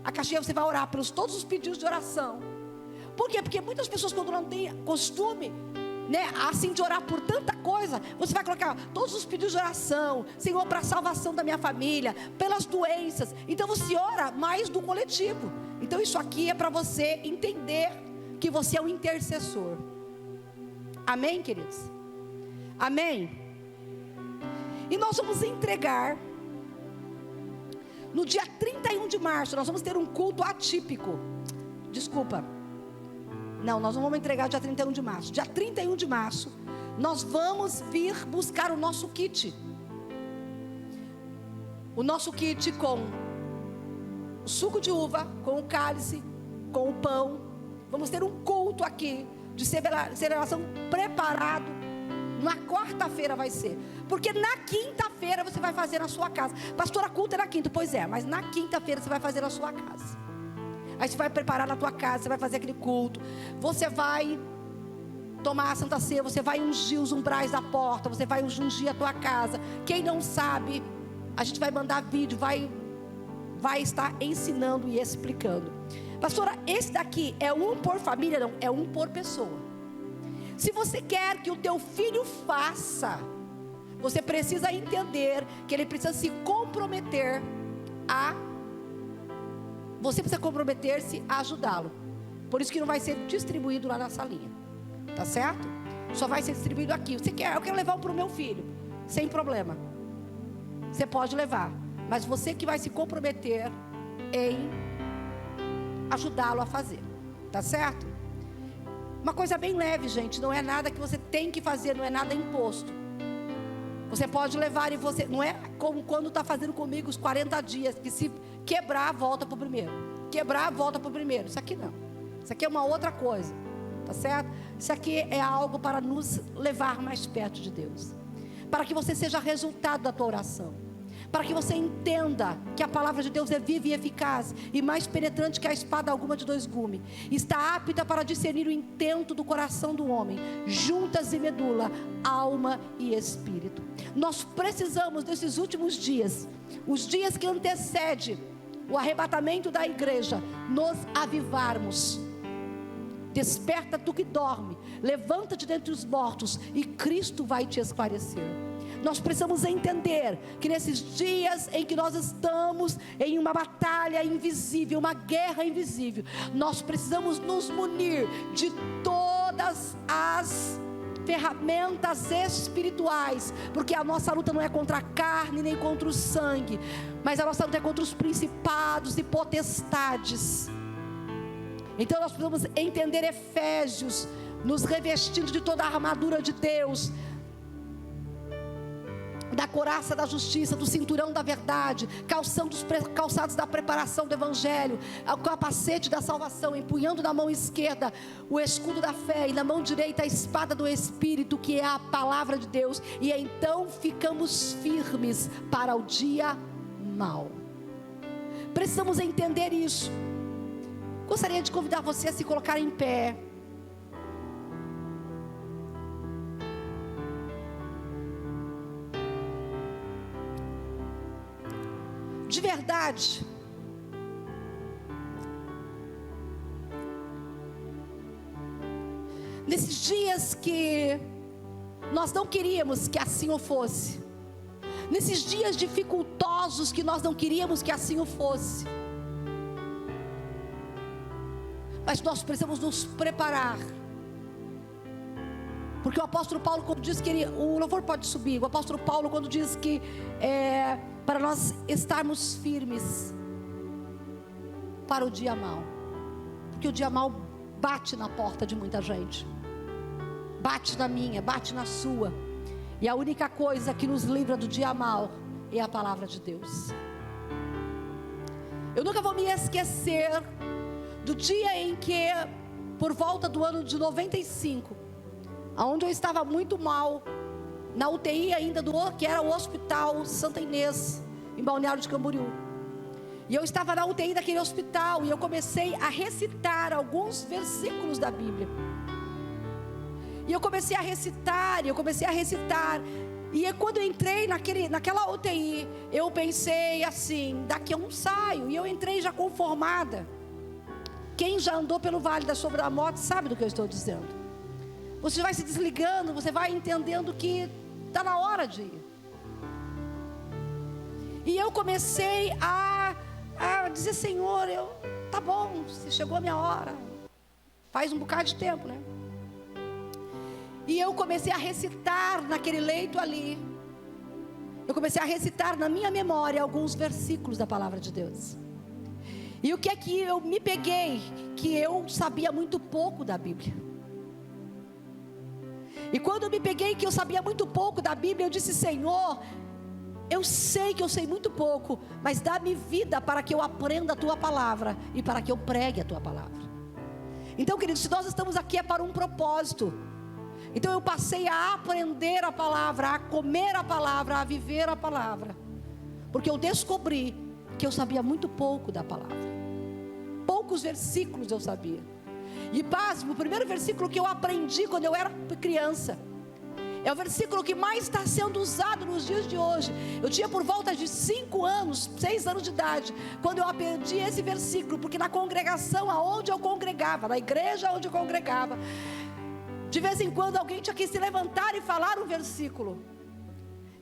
A caixinha você vai orar pelos todos os pedidos de oração. Por quê? Porque muitas pessoas, quando não têm costume, assim de orar por tanta coisa, você vai colocar todos os pedidos de oração: Senhor, para a salvação da minha família, pelas doenças. Então você ora mais do coletivo. Então isso aqui é para você entender que você é um intercessor. Amém, queridos? Amém? E nós vamos entregar no dia 31 de março, nós vamos ter um culto atípico. Desculpa. Não, nós não vamos entregar dia 31 de março. Dia 31 de março, nós vamos vir buscar o nosso kit. O nosso kit com o suco de uva, com o cálice, com o pão. Vamos ter um culto aqui de celebração preparado. Na quarta-feira vai ser. Porque na quinta-feira você vai fazer na sua casa. Pastora, culto é na quinta. Pois é, mas na quinta-feira você vai fazer na sua casa. Aí você vai preparar na tua casa, você vai fazer aquele culto. Você vai tomar a Santa Ceia, você vai ungir os umbrais da porta, você vai ungir a tua casa. Quem não sabe, a gente vai mandar vídeo, vai estar ensinando e explicando. Pastora, esse daqui é um por família? Não, é um por pessoa. Se você quer que o teu filho faça, você precisa entender que ele precisa se comprometer você precisa comprometer-se a ajudá-lo. Por isso que não vai ser distribuído lá na salinha, tá certo? Só vai ser distribuído aqui. Você quer? Eu quero levar para o meu filho, sem problema. Você pode levar, mas você que vai se comprometer em ajudá-lo a fazer, tá certo? Uma coisa bem leve, gente. Não é nada que você tem que fazer, não é nada imposto. Você pode levar e você... Não é como quando está fazendo comigo os 40 dias, que se quebrar, volta para o primeiro. Quebrar, volta para o primeiro. Isso aqui não. Isso aqui é uma outra coisa, tá certo? Isso aqui é algo para nos levar mais perto de Deus. Para que você seja resultado da tua oração. Para que você entenda que a palavra de Deus é viva e eficaz e mais penetrante que a espada alguma de 2 gumes. Está apta para discernir o intento do coração do homem, juntas e medula, alma e espírito. Nós precisamos desses últimos dias, os dias que antecedem o arrebatamento da igreja, nos avivarmos. Desperta tu que dorme, levanta-te dentre os mortos e Cristo vai te esclarecer. Nós precisamos entender que nesses dias em que nós estamos em uma batalha invisível, uma guerra invisível, nós precisamos nos munir de todas as ferramentas espirituais, porque a nossa luta não é contra a carne nem contra o sangue, mas a nossa luta é contra os principados e potestades. Então nós precisamos entender Efésios, nos revestindo de toda a armadura de Deus, da couraça da justiça, do cinturão da verdade, calçados da preparação do evangelho, o capacete da salvação, empunhando na mão esquerda o escudo da fé e na mão direita a espada do Espírito, que é a palavra de Deus, e então ficamos firmes para o dia mau. Precisamos entender isso. Gostaria de convidar você a se colocar em pé. De verdade, nesses dias que nós não queríamos que assim o fosse, nesses dias dificultosos que nós não queríamos que assim o fosse, mas nós precisamos nos preparar, porque o apóstolo Paulo, quando diz que o louvor pode subir, o apóstolo Paulo, quando diz que para nós estarmos firmes para o dia mau, porque o dia mau bate na porta de muita gente, bate na minha, bate na sua, e a única coisa que nos livra do dia mau é a palavra de Deus. Eu nunca vou me esquecer do dia em que, por volta do ano de 95, onde eu estava muito mal, na UTI ainda que era o Hospital Santa Inês, em Balneário de Camboriú. E eu estava na UTI daquele hospital, e eu comecei a recitar alguns versículos da Bíblia. E eu comecei a recitar, e quando eu entrei naquela UTI, eu pensei assim, daqui eu não saio. E eu entrei já conformada. Quem já andou pelo vale da sombra da morte sabe do que eu estou dizendo. Você vai se desligando, você vai entendendo que está na hora de ir. E eu comecei a dizer, Senhor, tá bom, chegou a minha hora. Faz um bocado de tempo, né? E eu comecei a recitar naquele leito ali. Eu comecei a recitar na minha memória alguns versículos da palavra de Deus. E o que é que eu me peguei? Que eu sabia muito pouco da Bíblia. E quando eu me peguei que eu sabia muito pouco da Bíblia, eu disse: Senhor, eu sei que eu sei muito pouco, mas dá-me vida para que eu aprenda a Tua palavra e para que eu pregue a Tua palavra. Então, queridos, se nós estamos aqui é para um propósito. Então eu passei a aprender a palavra, a comer a palavra, a viver a palavra, porque eu descobri que eu sabia muito pouco da palavra. Poucos versículos eu sabia. E pasme, o primeiro versículo que eu aprendi quando eu era criança é o versículo que mais está sendo usado nos dias de hoje. Eu tinha por volta de 5 anos, 6 anos de idade, quando eu aprendi esse versículo, porque na congregação aonde eu congregava, na igreja onde eu congregava, de vez em quando alguém tinha que se levantar e falar um versículo.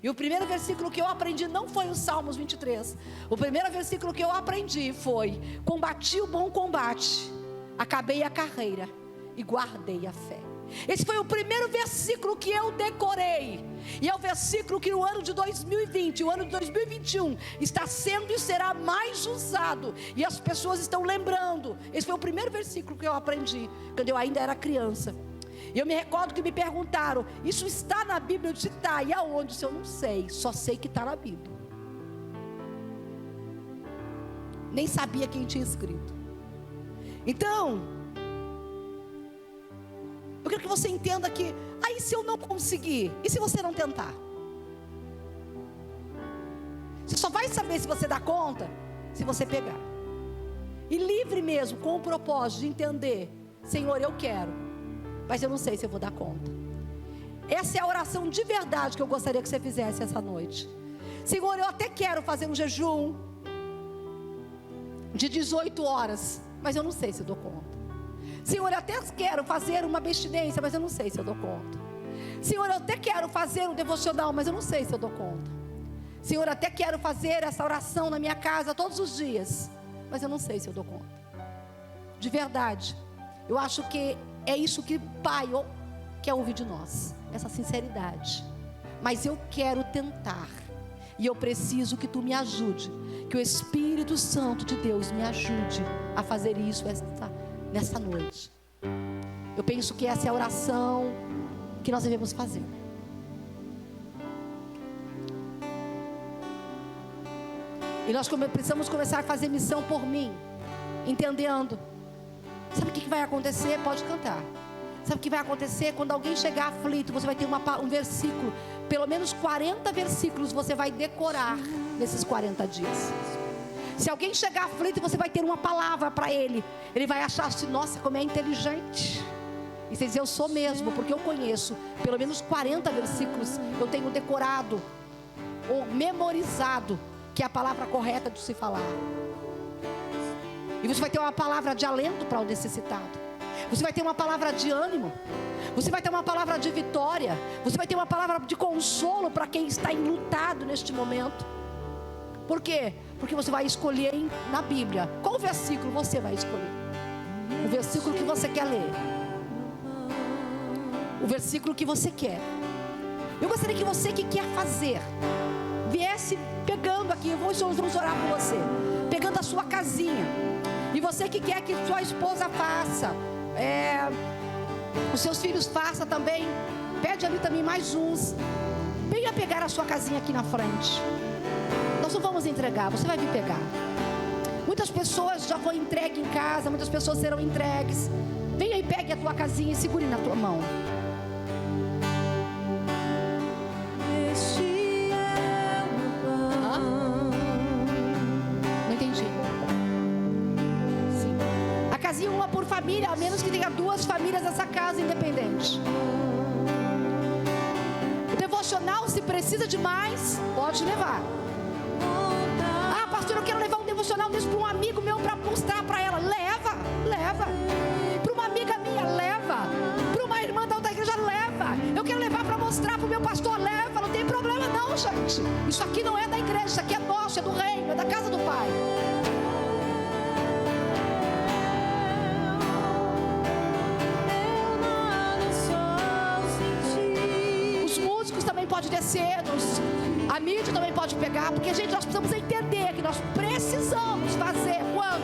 E o primeiro versículo que eu aprendi não foi o Salmos 23. O primeiro versículo que eu aprendi foi: combati o bom combate, acabei a carreira e guardei a fé. Esse foi o primeiro versículo que eu decorei. E é o versículo que no ano de 2020, o ano de 2021, está sendo e será mais usado. E as pessoas estão lembrando. Esse foi o primeiro versículo que eu aprendi quando eu ainda era criança. E eu me recordo que me perguntaram: isso está na Bíblia? Eu disse: está. E aonde? Eu não sei, só sei que está na Bíblia. Nem sabia quem tinha escrito. Então, eu quero que você entenda que, aí se eu não conseguir, e se você não tentar? Você só vai saber se você dá conta, se você pegar. E livre mesmo, com o propósito de entender: Senhor, eu quero, mas eu não sei se eu vou dar conta. Essa é a oração de verdade que eu gostaria que você fizesse essa noite. Senhor, eu até quero fazer um jejum de 18 horas, mas eu não sei se eu dou conta. Senhor, eu até quero fazer uma abstinência, mas eu não sei se eu dou conta. Senhor, eu até quero fazer um devocional, mas eu não sei se eu dou conta. Senhor, eu até quero fazer essa oração na minha casa todos os dias, mas eu não sei se eu dou conta. De verdade, eu acho que é isso que o Pai quer ouvir de nós, essa sinceridade. Mas eu quero tentar, e eu preciso que Tu me ajude, que o Espírito Santo de Deus me ajude a fazer isso nessa noite. Eu penso que essa é a oração que nós devemos fazer. E nós precisamos começar a fazer missão por mim, entendendo. Sabe o que vai acontecer? Pode cantar. Sabe o que vai acontecer? Quando alguém chegar aflito, você vai ter um versículo, pelo menos 40 versículos você vai decorar nesses 40 dias. Se alguém chegar aflito, você vai ter uma palavra para ele. Ele vai achar assim: nossa, como é inteligente. E você diz: eu sou mesmo, porque eu conheço pelo menos 40 versículos. Eu tenho decorado ou memorizado, que é a palavra correta de se falar. E você vai ter uma palavra de alento para o necessitado. Você vai ter uma palavra de ânimo. Você vai ter uma palavra de vitória. Você vai ter uma palavra de consolo para quem está enlutado neste momento. Por quê? Porque você vai escolher na Bíblia. Qual versículo você vai escolher? O versículo que você quer ler. O versículo que você quer. Eu gostaria que você que quer fazer viesse pegando aqui. Vamos orar por você. Pegando a sua casinha. E você que quer que sua esposa faça, os seus filhos façam também. Pede ali também mais uns. Venha pegar a sua casinha aqui na frente. Nós não vamos entregar, você vai vir pegar. Muitas pessoas já foram entregues em casa, muitas pessoas serão entregues. Venha e pegue a tua casinha e segure na tua mão. Não entendi. Sim. A casinha uma por família, a menos que tenha 2 famílias nessa casa independente. O devocional, se precisa de mais, pode levar. Pastor, eu quero levar um devocional desse para um amigo meu para mostrar para ela. Leva. Para uma amiga minha, leva. Para uma irmã da outra igreja, leva. Eu quero levar para mostrar para o meu pastor, leva. Não tem problema não, gente. Isso aqui não é da igreja, isso aqui é nosso, é do reino, é da casa do Pai. Os músicos também podem descer, a mídia também pode pegar, porque, gente, nós precisamos entender que nós precisamos fazer quando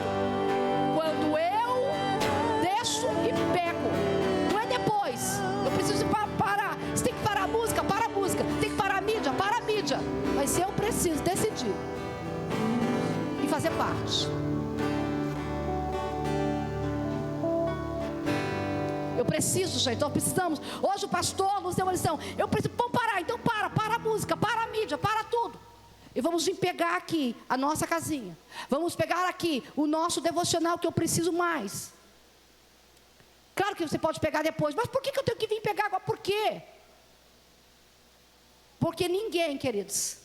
eu desço e pego. Não é depois. Eu preciso parar. preciso, gente, nós precisamos. Hoje o pastor nos deu uma lição. Eu preciso, vamos parar, então para a música, para a mídia, para tudo. E vamos pegar aqui a nossa casinha. Vamos pegar aqui o nosso devocional que eu preciso mais. Claro que você pode pegar depois, mas por que eu tenho que vir pegar agora? Por quê? Porque ninguém, queridos,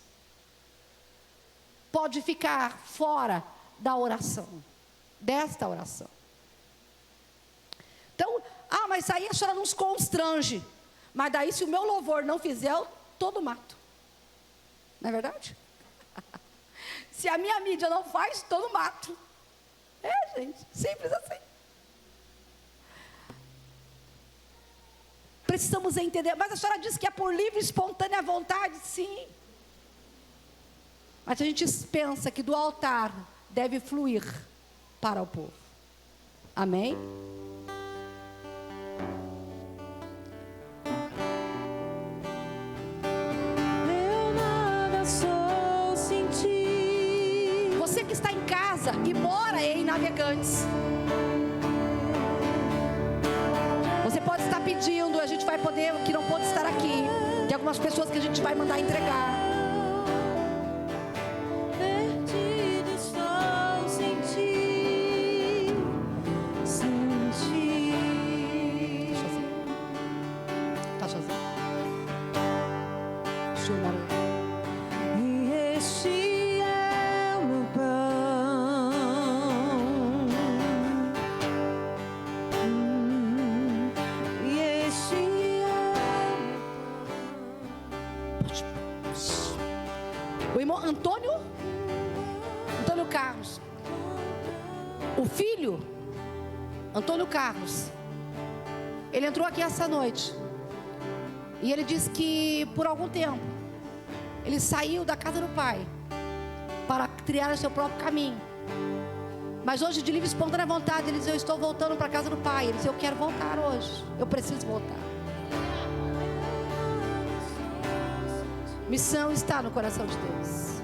pode ficar fora da oração, desta oração. Então, mas aí a senhora nos constrange. Mas daí se o meu louvor não fizer, eu todo mato. Não é verdade? Se a minha mídia não faz, todo mato. Gente, simples assim. Precisamos entender. Mas a senhora disse que é por livre e espontânea vontade. Sim. Mas a gente pensa que do altar deve fluir para o povo. Amém? Você que está em casa e mora em Navegantes, você pode estar pedindo, a gente vai poder, que não pode estar aqui, tem algumas pessoas que a gente vai mandar entregar. O irmão Antônio Carlos, o filho Antônio Carlos, ele entrou aqui essa noite e ele disse que por algum tempo ele saiu da casa do pai para criar o seu próprio caminho, mas hoje de livre e espontânea vontade ele diz: eu estou voltando para a casa do pai. Ele diz: eu quero voltar hoje, eu preciso voltar. Missão está no coração de Deus.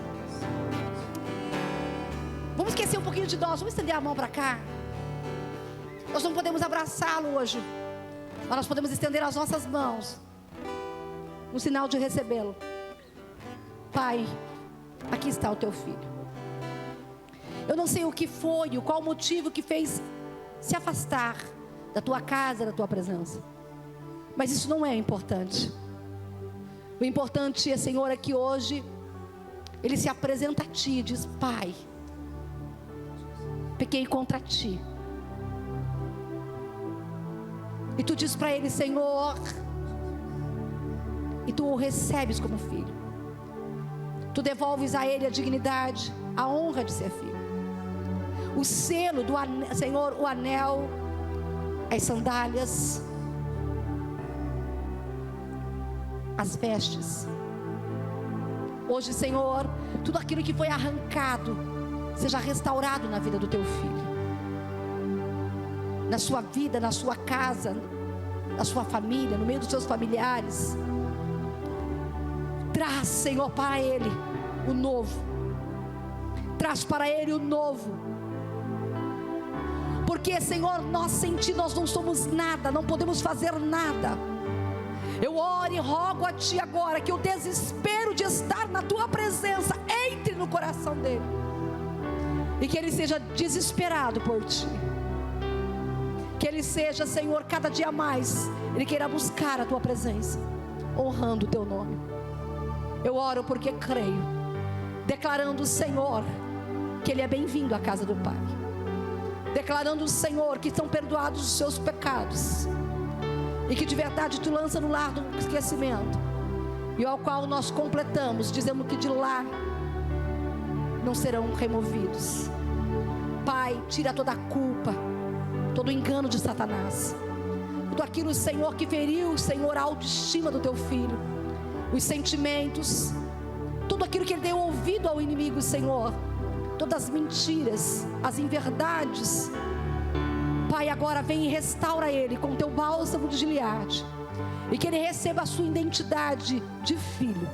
Vamos esquecer um pouquinho de nós. Vamos estender a mão para cá. Nós não podemos abraçá-lo hoje, mas nós podemos estender as nossas mãos no sinal de recebê-lo. Pai, aqui está o teu filho. Eu não sei o que foi, qual o motivo que fez se afastar da tua casa, da tua presença, mas isso não é importante. O importante, Senhor, é que hoje ele se apresenta a Ti e diz: Pai, pequei contra Ti. E Tu diz para ele: Senhor, e Tu o recebes como filho. Tu devolves a ele a dignidade, a honra de ser filho. O selo do Senhor, o anel, as sandálias, as vestes. Hoje, Senhor, tudo aquilo que foi arrancado seja restaurado na vida do teu filho, na sua vida, na sua casa, na sua família, no meio dos seus familiares. Traz, Senhor, para ele o novo. Traz para ele o novo. Porque, Senhor, nós sem Ti nós não somos nada, não podemos fazer nada. Eu oro e rogo a Ti agora que o desespero de estar na Tua presença entre no coração dele, e que ele seja desesperado por Ti. Que ele seja, Senhor, cada dia mais ele queira buscar a Tua presença, honrando o Teu nome. Eu oro porque creio, declarando, Senhor, que ele é bem-vindo à casa do Pai, declarando, Senhor, que são perdoados os seus pecados, e que de verdade Tu lança no lar do esquecimento, e ao qual nós completamos, dizendo que de lá não serão removidos. Pai, tira toda a culpa, todo o engano de Satanás, tudo aquilo, Senhor, que feriu, Senhor, a autoestima do Teu filho, os sentimentos, tudo aquilo que ele deu ouvido ao inimigo, Senhor, todas as mentiras, as inverdades. Pai, agora vem e restaura ele com Teu bálsamo de Gileade, e que ele receba a sua identidade de filho,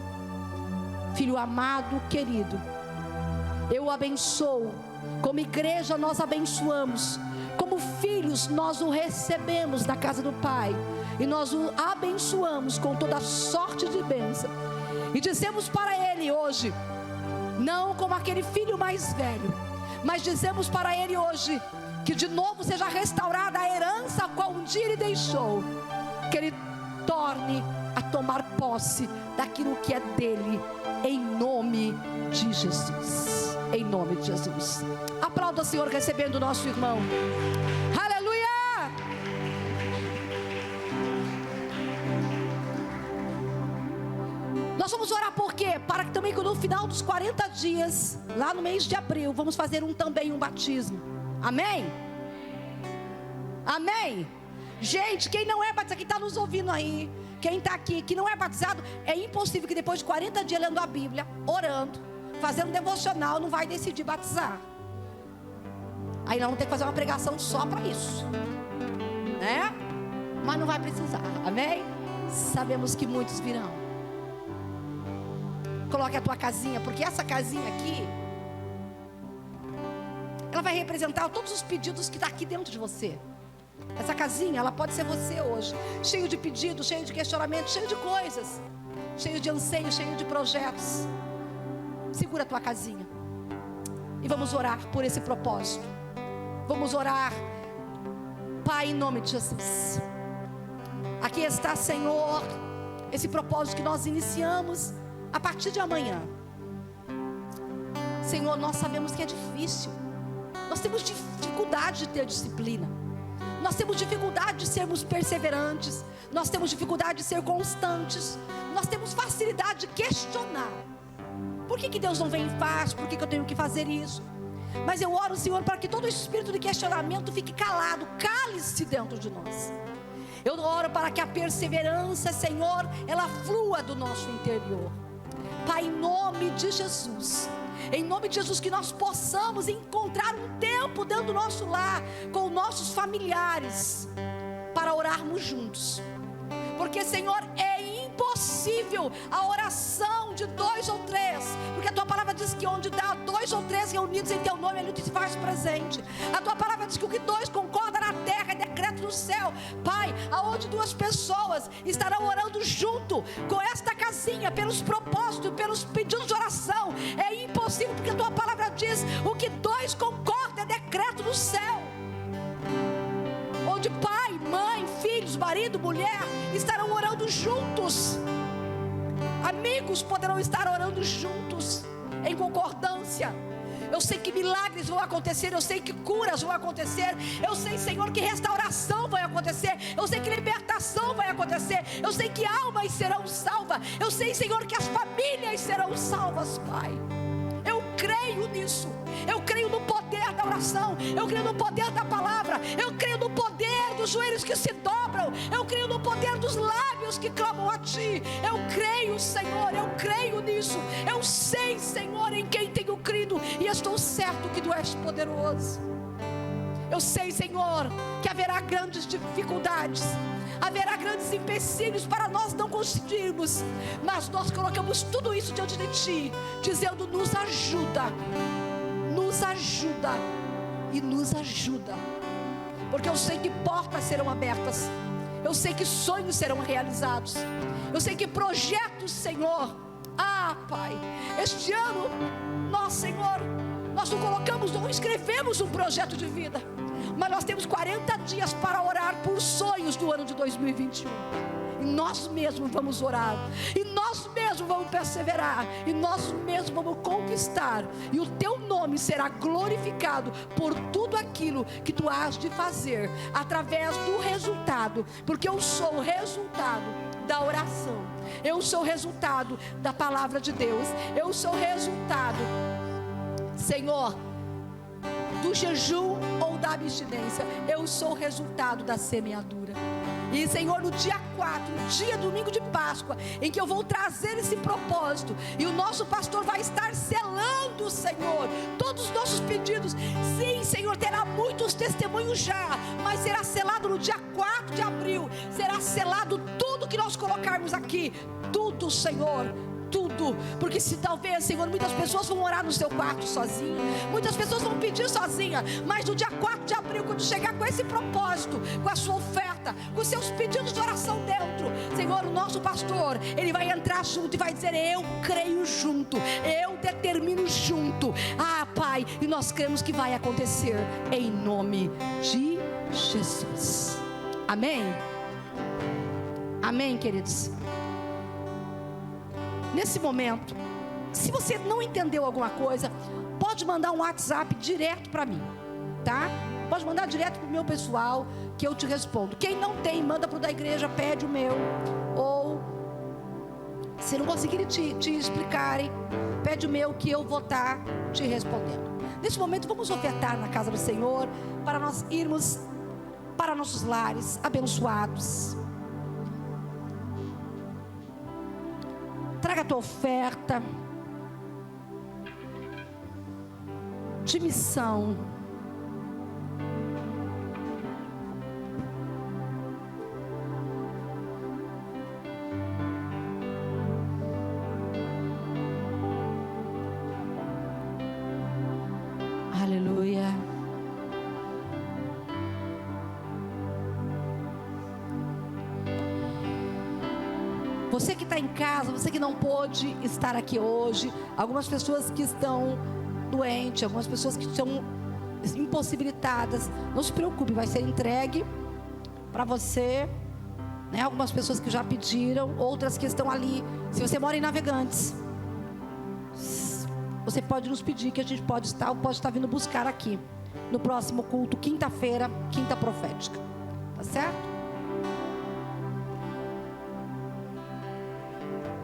filho amado, querido. Eu o abençoo, como igreja nós abençoamos, como como filhos, nós o recebemos da casa do Pai, e nós o abençoamos com toda sorte de bênção, e dizemos para ele hoje, não como aquele filho mais velho, mas dizemos para ele hoje, que de novo seja restaurada a herança a qual um dia ele deixou, que ele torne a tomar posse daquilo que é dele, em nome de Jesus. Em nome de Jesus. Aplauda o Senhor recebendo o nosso irmão. Aleluia! Nós vamos orar por quê? Para que também no final dos 40 dias, lá no mês de abril, vamos fazer também um batismo. Amém? Amém? Gente, quem não é batizado, quem está nos ouvindo aí, quem está aqui, que não é batizado, é impossível que depois de 40 dias lendo a Bíblia, orando, fazendo devocional, não vai decidir batizar. Aí nós vamos ter que fazer uma pregação só para isso, né? Mas não vai precisar, amém? Sabemos que muitos virão. Coloque a tua casinha, porque essa casinha aqui, ela vai representar todos os pedidos que está aqui dentro de você. Essa casinha, ela pode ser você hoje, cheio de pedidos, cheio de questionamentos, cheio de coisas, cheio de anseios, cheio de projetos. Segura a tua casinha e vamos orar por esse propósito. Vamos orar. Pai, em nome de Jesus, aqui está, Senhor, esse propósito que nós iniciamos a partir de amanhã. Senhor, nós sabemos que é difícil, nós temos dificuldade de ter disciplina, nós temos dificuldade de sermos perseverantes, nós temos dificuldade de ser constantes, nós temos facilidade de questionar. Por que Deus não vem e faz? Por que eu tenho que fazer isso? Mas eu oro, Senhor, para que todo espírito de questionamento fique calado, cale-se dentro de nós. Eu oro para que a perseverança, Senhor, ela flua do nosso interior. Pai, em nome de Jesus, em nome de Jesus, que nós possamos encontrar um tempo dentro do nosso lar, com nossos familiares, para orarmos juntos. Porque, Senhor, é impossível a oração de 2 ou 3, porque a tua palavra diz que onde dá 2 ou 3 reunidos em teu nome, ele te faz presente. A tua palavra diz que o que 2 concorda na terra é decreto no céu. Pai, aonde 2 pessoas estarão orando junto com esta casinha, pelos propósitos, pelos pedidos de oração, é impossível, porque a tua palavra diz: o que 2 concordam é decreto no céu. Onde pai, mãe, filhos, marido, mulher estarão orando juntos, amigos poderão estar orando juntos, em concordância. Eu sei que milagres vão acontecer, eu sei que curas vão acontecer, eu sei, Senhor, que restauração vai acontecer, eu sei que libertação vai acontecer, eu sei que almas serão salvas, eu sei, Senhor, que as famílias serão salvas, Pai. Eu creio nisso, eu creio no poder da oração, eu creio no poder da palavra, eu creio no poder dos joelhos que se dobram, eu creio no poder dos lábios que clamam a Ti. Eu creio, Senhor, eu creio nisso. Eu sei, Senhor, em quem tenho crido, e estou certo que Tu és poderoso. Eu sei, Senhor, que haverá grandes dificuldades, haverá grandes empecilhos para nós não conseguirmos, mas nós colocamos tudo isso diante de Ti, dizendo: nos ajuda, nos ajuda e nos ajuda. Porque eu sei que portas serão abertas, eu sei que sonhos serão realizados, eu sei que projetos, Senhor, Pai, este ano nós, Senhor, nós não colocamos, não escrevemos um projeto de vida, mas nós temos 40 dias para orar por sonhos do ano de 2021. E nós mesmos vamos orar, e nós mesmos vamos perseverar, e nós mesmos vamos conquistar, e o Teu nome será glorificado por tudo aquilo que Tu has de fazer, através do resultado, porque eu sou o resultado da oração, eu sou o resultado da palavra de Deus, eu sou o resultado, Senhor, do jejum ou da abstinência, eu sou o resultado da semeadura. E, Senhor, no dia 4, no dia domingo de Páscoa, em que eu vou trazer esse propósito, e o nosso pastor vai estar selando, Senhor, todos os nossos pedidos. Sim, Senhor, terá muitos testemunhos já, mas será selado no dia 4 de abril. Será selado tudo que nós colocarmos aqui, tudo, Senhor, tudo. Porque se talvez, Senhor, muitas pessoas vão orar no seu quarto sozinha, muitas pessoas vão pedir sozinha, mas no dia 4 de abril, quando quando chegar com esse propósito, com a sua oferta, com os seus pedidos de oração dentro, Senhor, o nosso pastor, ele vai entrar junto e vai dizer: eu creio junto, eu determino junto. Ah, Pai, e nós cremos que vai acontecer em nome de Jesus. Amém? Amém, queridos? Nesse momento, se você não entendeu alguma coisa, pode mandar um WhatsApp direto para mim, tá? Pode mandar direto para o meu pessoal, que eu te respondo. Quem não tem, manda para o da igreja, pede o meu. Ou, se não conseguirem te explicarem, pede o meu, que eu vou estar te respondendo. Nesse momento, vamos ofertar na casa do Senhor, para nós irmos para nossos lares abençoados. Traga a tua oferta de missão. Aleluia. Você que está em casa, você que não pôde estar aqui hoje, algumas pessoas que estão doentes, algumas pessoas que estão impossibilitadas, não se preocupe, vai ser entregue para você, né? Algumas pessoas que já pediram, outras que estão ali. Se você mora em Navegantes, você pode nos pedir, que a gente pode estar vindo buscar aqui no próximo culto, quinta-feira, quinta profética, tá certo?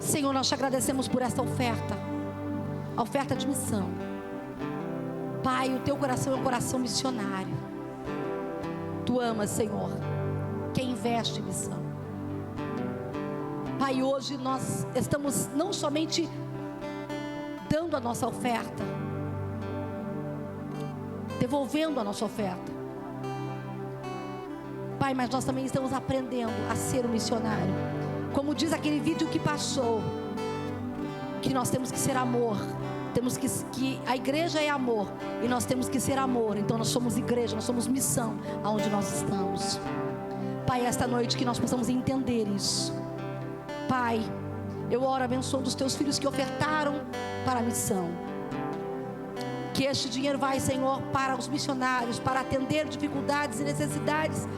Senhor, nós te agradecemos por esta oferta, a oferta de missão. Pai, o teu coração é um coração missionário. Tu amas, Senhor, quem investe em missão. Pai, hoje nós estamos não somente dando a nossa oferta, devolvendo a nossa oferta, Pai, mas nós também estamos aprendendo a ser um missionário. Como diz aquele vídeo que passou, que nós temos que ser amor, temos que a igreja é amor, e nós temos que ser amor. Então nós somos igreja, nós somos missão aonde nós estamos. Pai, esta noite que nós possamos entender isso. Pai, eu oro abençoando os teus filhos que ofertaram para a missão, que este dinheiro vai, Senhor, para os missionários, para atender dificuldades e necessidades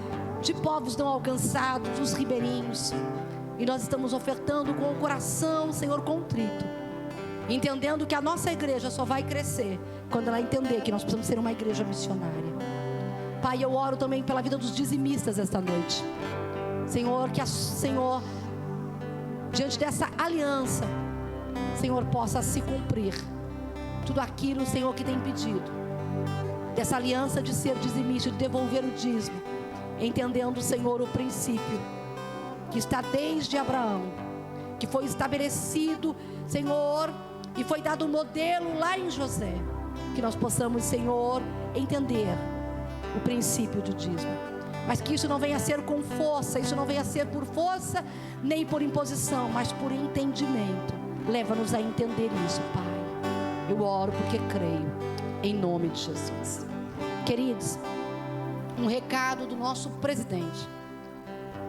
de povos não alcançados, dos ribeirinhos. E nós estamos ofertando com o coração, Senhor, contrito, entendendo que a nossa igreja só vai crescer quando ela entender que nós precisamos ser uma igreja missionária. Pai, eu oro também pela vida dos dizimistas esta noite, Senhor, que Senhor, diante dessa aliança, Senhor, possa se cumprir tudo aquilo, Senhor, que tem pedido, dessa aliança de ser dizimista, de devolver o dízimo, entendendo, Senhor, o princípio que está desde Abraão, que foi estabelecido, Senhor, e foi dado um modelo lá em José, que nós possamos, Senhor, entender o princípio do dízimo, mas que isso não venha a ser com força, isso não venha a ser por força, nem por imposição, mas por entendimento. Leva-nos a entender isso, Pai. Eu oro porque creio, em nome de Jesus. Queridos, um recado do nosso presidente.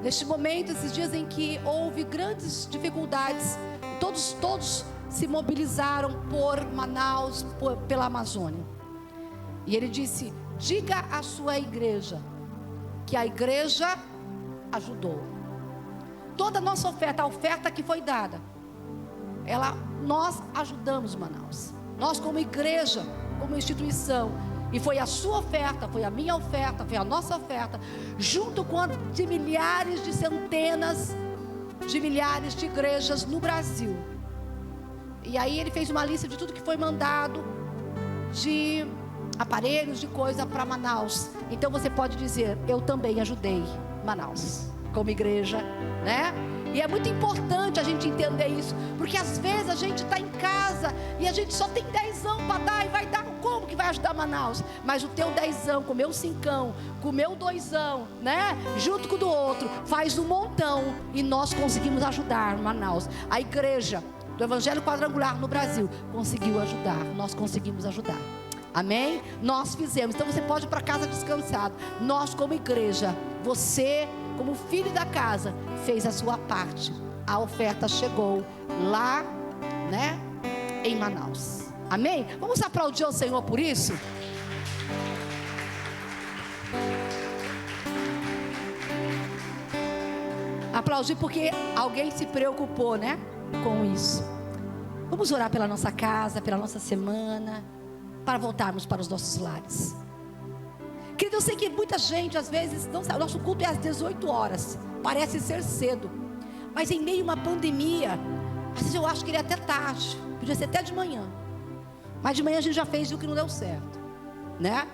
Neste momento, esses dias em que houve grandes dificuldades, todos se mobilizaram por Manaus, pela Amazônia. E ele disse: diga à sua igreja que a igreja ajudou. Toda a nossa oferta, a oferta que foi dada, nós ajudamos Manaus. Nós como igreja, como instituição. E foi a sua oferta, foi a minha oferta, foi a nossa oferta, junto com a de milhares, de centenas de milhares de igrejas no Brasil. E aí ele fez uma lista de tudo que foi mandado, de aparelhos, de coisa para Manaus. Então você pode dizer: eu também ajudei Manaus, como igreja, né? E é muito importante a gente entender isso, porque às vezes a gente está em casa e a gente só tem 10ão para dar, e vai dar como que vai ajudar Manaus? Mas o teu 10ão, com o meu 5ão, com o meu 2ão, né? Junto com o do outro, faz um montão, e nós conseguimos ajudar Manaus. A igreja do Evangelho Quadrangular no Brasil conseguiu ajudar, nós conseguimos ajudar. Amém? Nós fizemos. Então você pode ir para casa descansado. Nós como igreja, você como filho da casa, fez a sua parte. A oferta chegou lá, né, em Manaus. Amém? Vamos aplaudir ao Senhor por isso? Aplaudir porque alguém se preocupou, né, com isso. Vamos orar pela nossa casa, pela nossa semana, para voltarmos para os nossos lares. Querido, eu sei que muita gente às vezes não sabe. Nosso culto é às 18 horas. Parece ser cedo, mas em meio a uma pandemia, às vezes eu acho que ele é até tarde. Podia ser até de manhã. Mas de manhã a gente já fez o que não deu certo, né?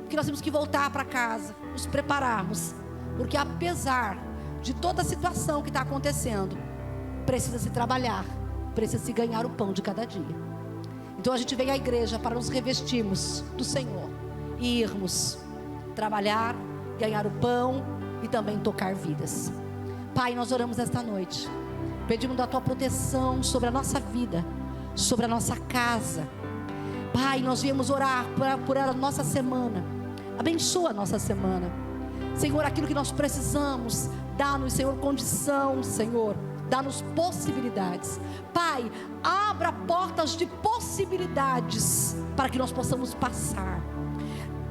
Porque nós temos que voltar para casa, nos prepararmos. Porque apesar de toda a situação que está acontecendo, precisa se trabalhar, precisa se ganhar o pão de cada dia. Então a gente vem à igreja para nos revestirmos do Senhor e irmos trabalhar, ganhar o pão e também tocar vidas. Pai, nós oramos esta noite, pedimos da tua proteção sobre a nossa vida, sobre a nossa casa. Pai, nós viemos orar por a nossa semana. Abençoa a nossa semana, Senhor. Aquilo que nós precisamos, dá-nos, Senhor, condição, Senhor, dá-nos possibilidades. Pai, abra portas de possibilidades para que nós possamos passar.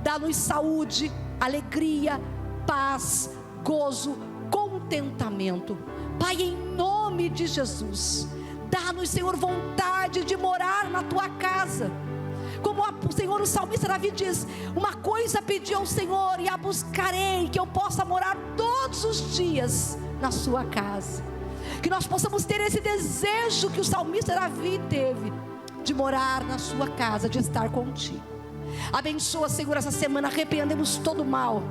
Dá-nos saúde, alegria, paz, gozo, contentamento. Pai, em nome de Jesus, dá-nos, Senhor, vontade de morar na tua casa. Como o Senhor, o salmista Davi diz: uma coisa pedi ao Senhor e a buscarei, que eu possa morar todos os dias na sua casa. Que nós possamos ter esse desejo que o salmista Davi teve, de morar na sua casa, de estar contigo. Abençoa, Senhor, essa semana. Repreendemos todo o mal,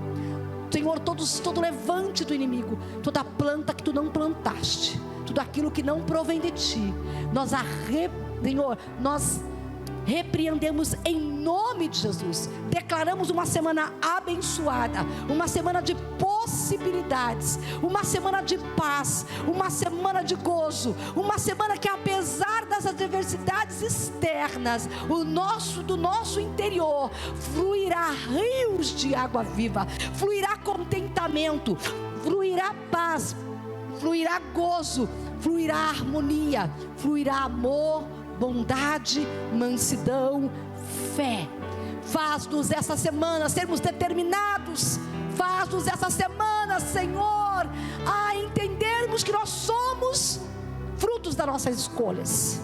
Senhor, todo levante do inimigo, toda planta que tu não plantaste, tudo aquilo que não provém de ti, Senhor, nós repreendemos em nome de Jesus. Declaramos uma semana abençoada, uma semana de possibilidades, uma semana de paz, uma semana de gozo, uma semana que, apesar das adversidades externas, do nosso interior fluirá rios de água viva, fluirá contentamento, fluirá paz, fluirá gozo, fluirá harmonia, fluirá amor, bondade, mansidão, fé. Faz-nos essa semana sermos determinados. Faz-nos essa semana, Senhor, a entendermos que nós somos frutos das nossas escolhas.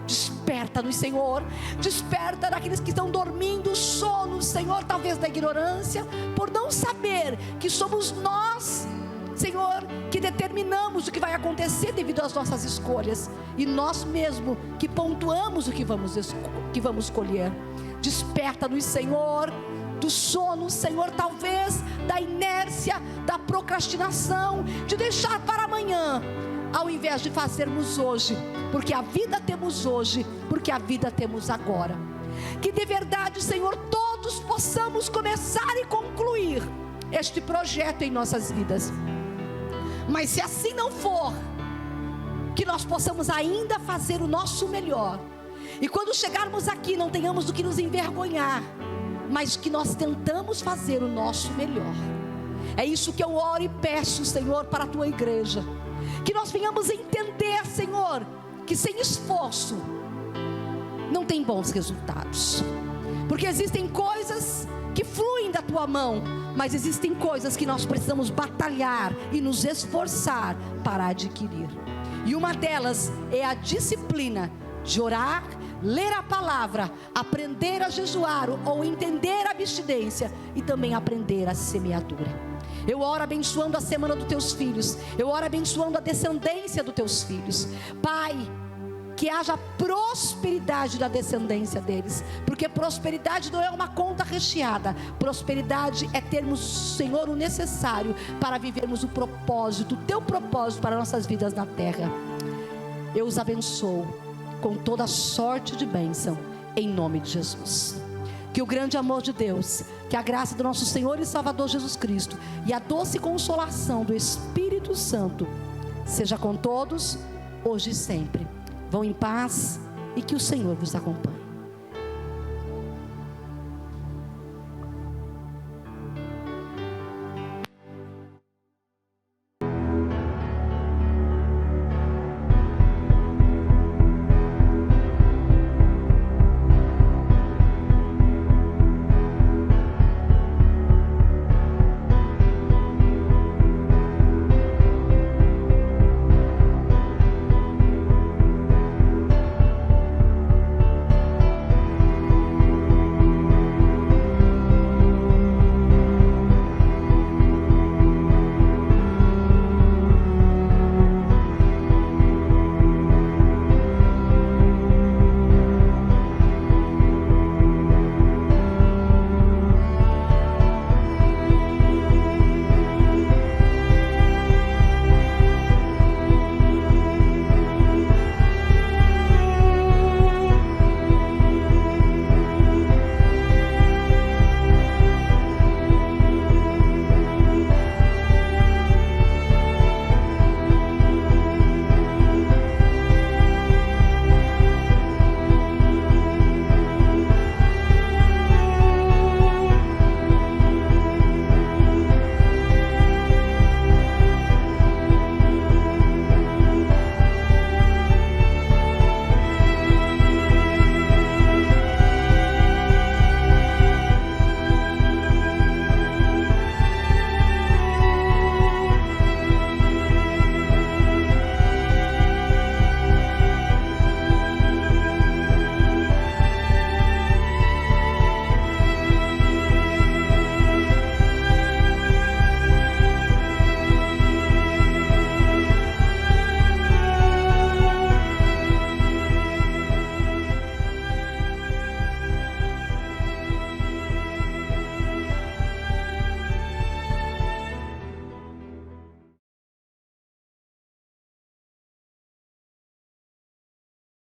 Desperta-nos, Senhor. Desperta daqueles que estão dormindo sono, Senhor, talvez da ignorância, por não saber que somos nós, Senhor, que determinamos o que vai acontecer devido às nossas escolhas, e nós mesmos que pontuamos o que vamos escolher. Desperta-nos, Senhor, do sono, Senhor, talvez da inércia, da procrastinação, de deixar para amanhã, ao invés de fazermos hoje, porque a vida temos hoje, porque a vida temos agora. Que de verdade, Senhor, todos possamos começar e concluir este projeto em nossas vidas. Mas se assim não for, que nós possamos ainda fazer o nosso melhor, e quando chegarmos aqui não tenhamos do que nos envergonhar, mas que nós tentamos fazer o nosso melhor. É isso que eu oro e peço, Senhor, para a tua igreja, que nós venhamos entender, Senhor, que sem esforço não tem bons resultados, porque existem coisas que fluem da tua mão, mas existem coisas que nós precisamos batalhar e nos esforçar para adquirir. E uma delas é a disciplina de orar, ler a palavra, aprender a jejuar ou entender a abstinência, e também aprender a semeadura. Eu oro abençoando a semana dos teus filhos, eu oro abençoando a descendência dos teus filhos. Pai, que haja prosperidade da descendência deles, porque prosperidade não é uma conta recheada. Prosperidade é termos, Senhor, o necessário para vivermos o propósito, o teu propósito para nossas vidas na terra. Eu os abençoo com toda sorte de bênção, em nome de Jesus. Que o grande amor de Deus, que a graça do nosso Senhor e Salvador Jesus Cristo e a doce consolação do Espírito Santo seja com todos, hoje e sempre. Vão em paz e que o Senhor vos acompanhe.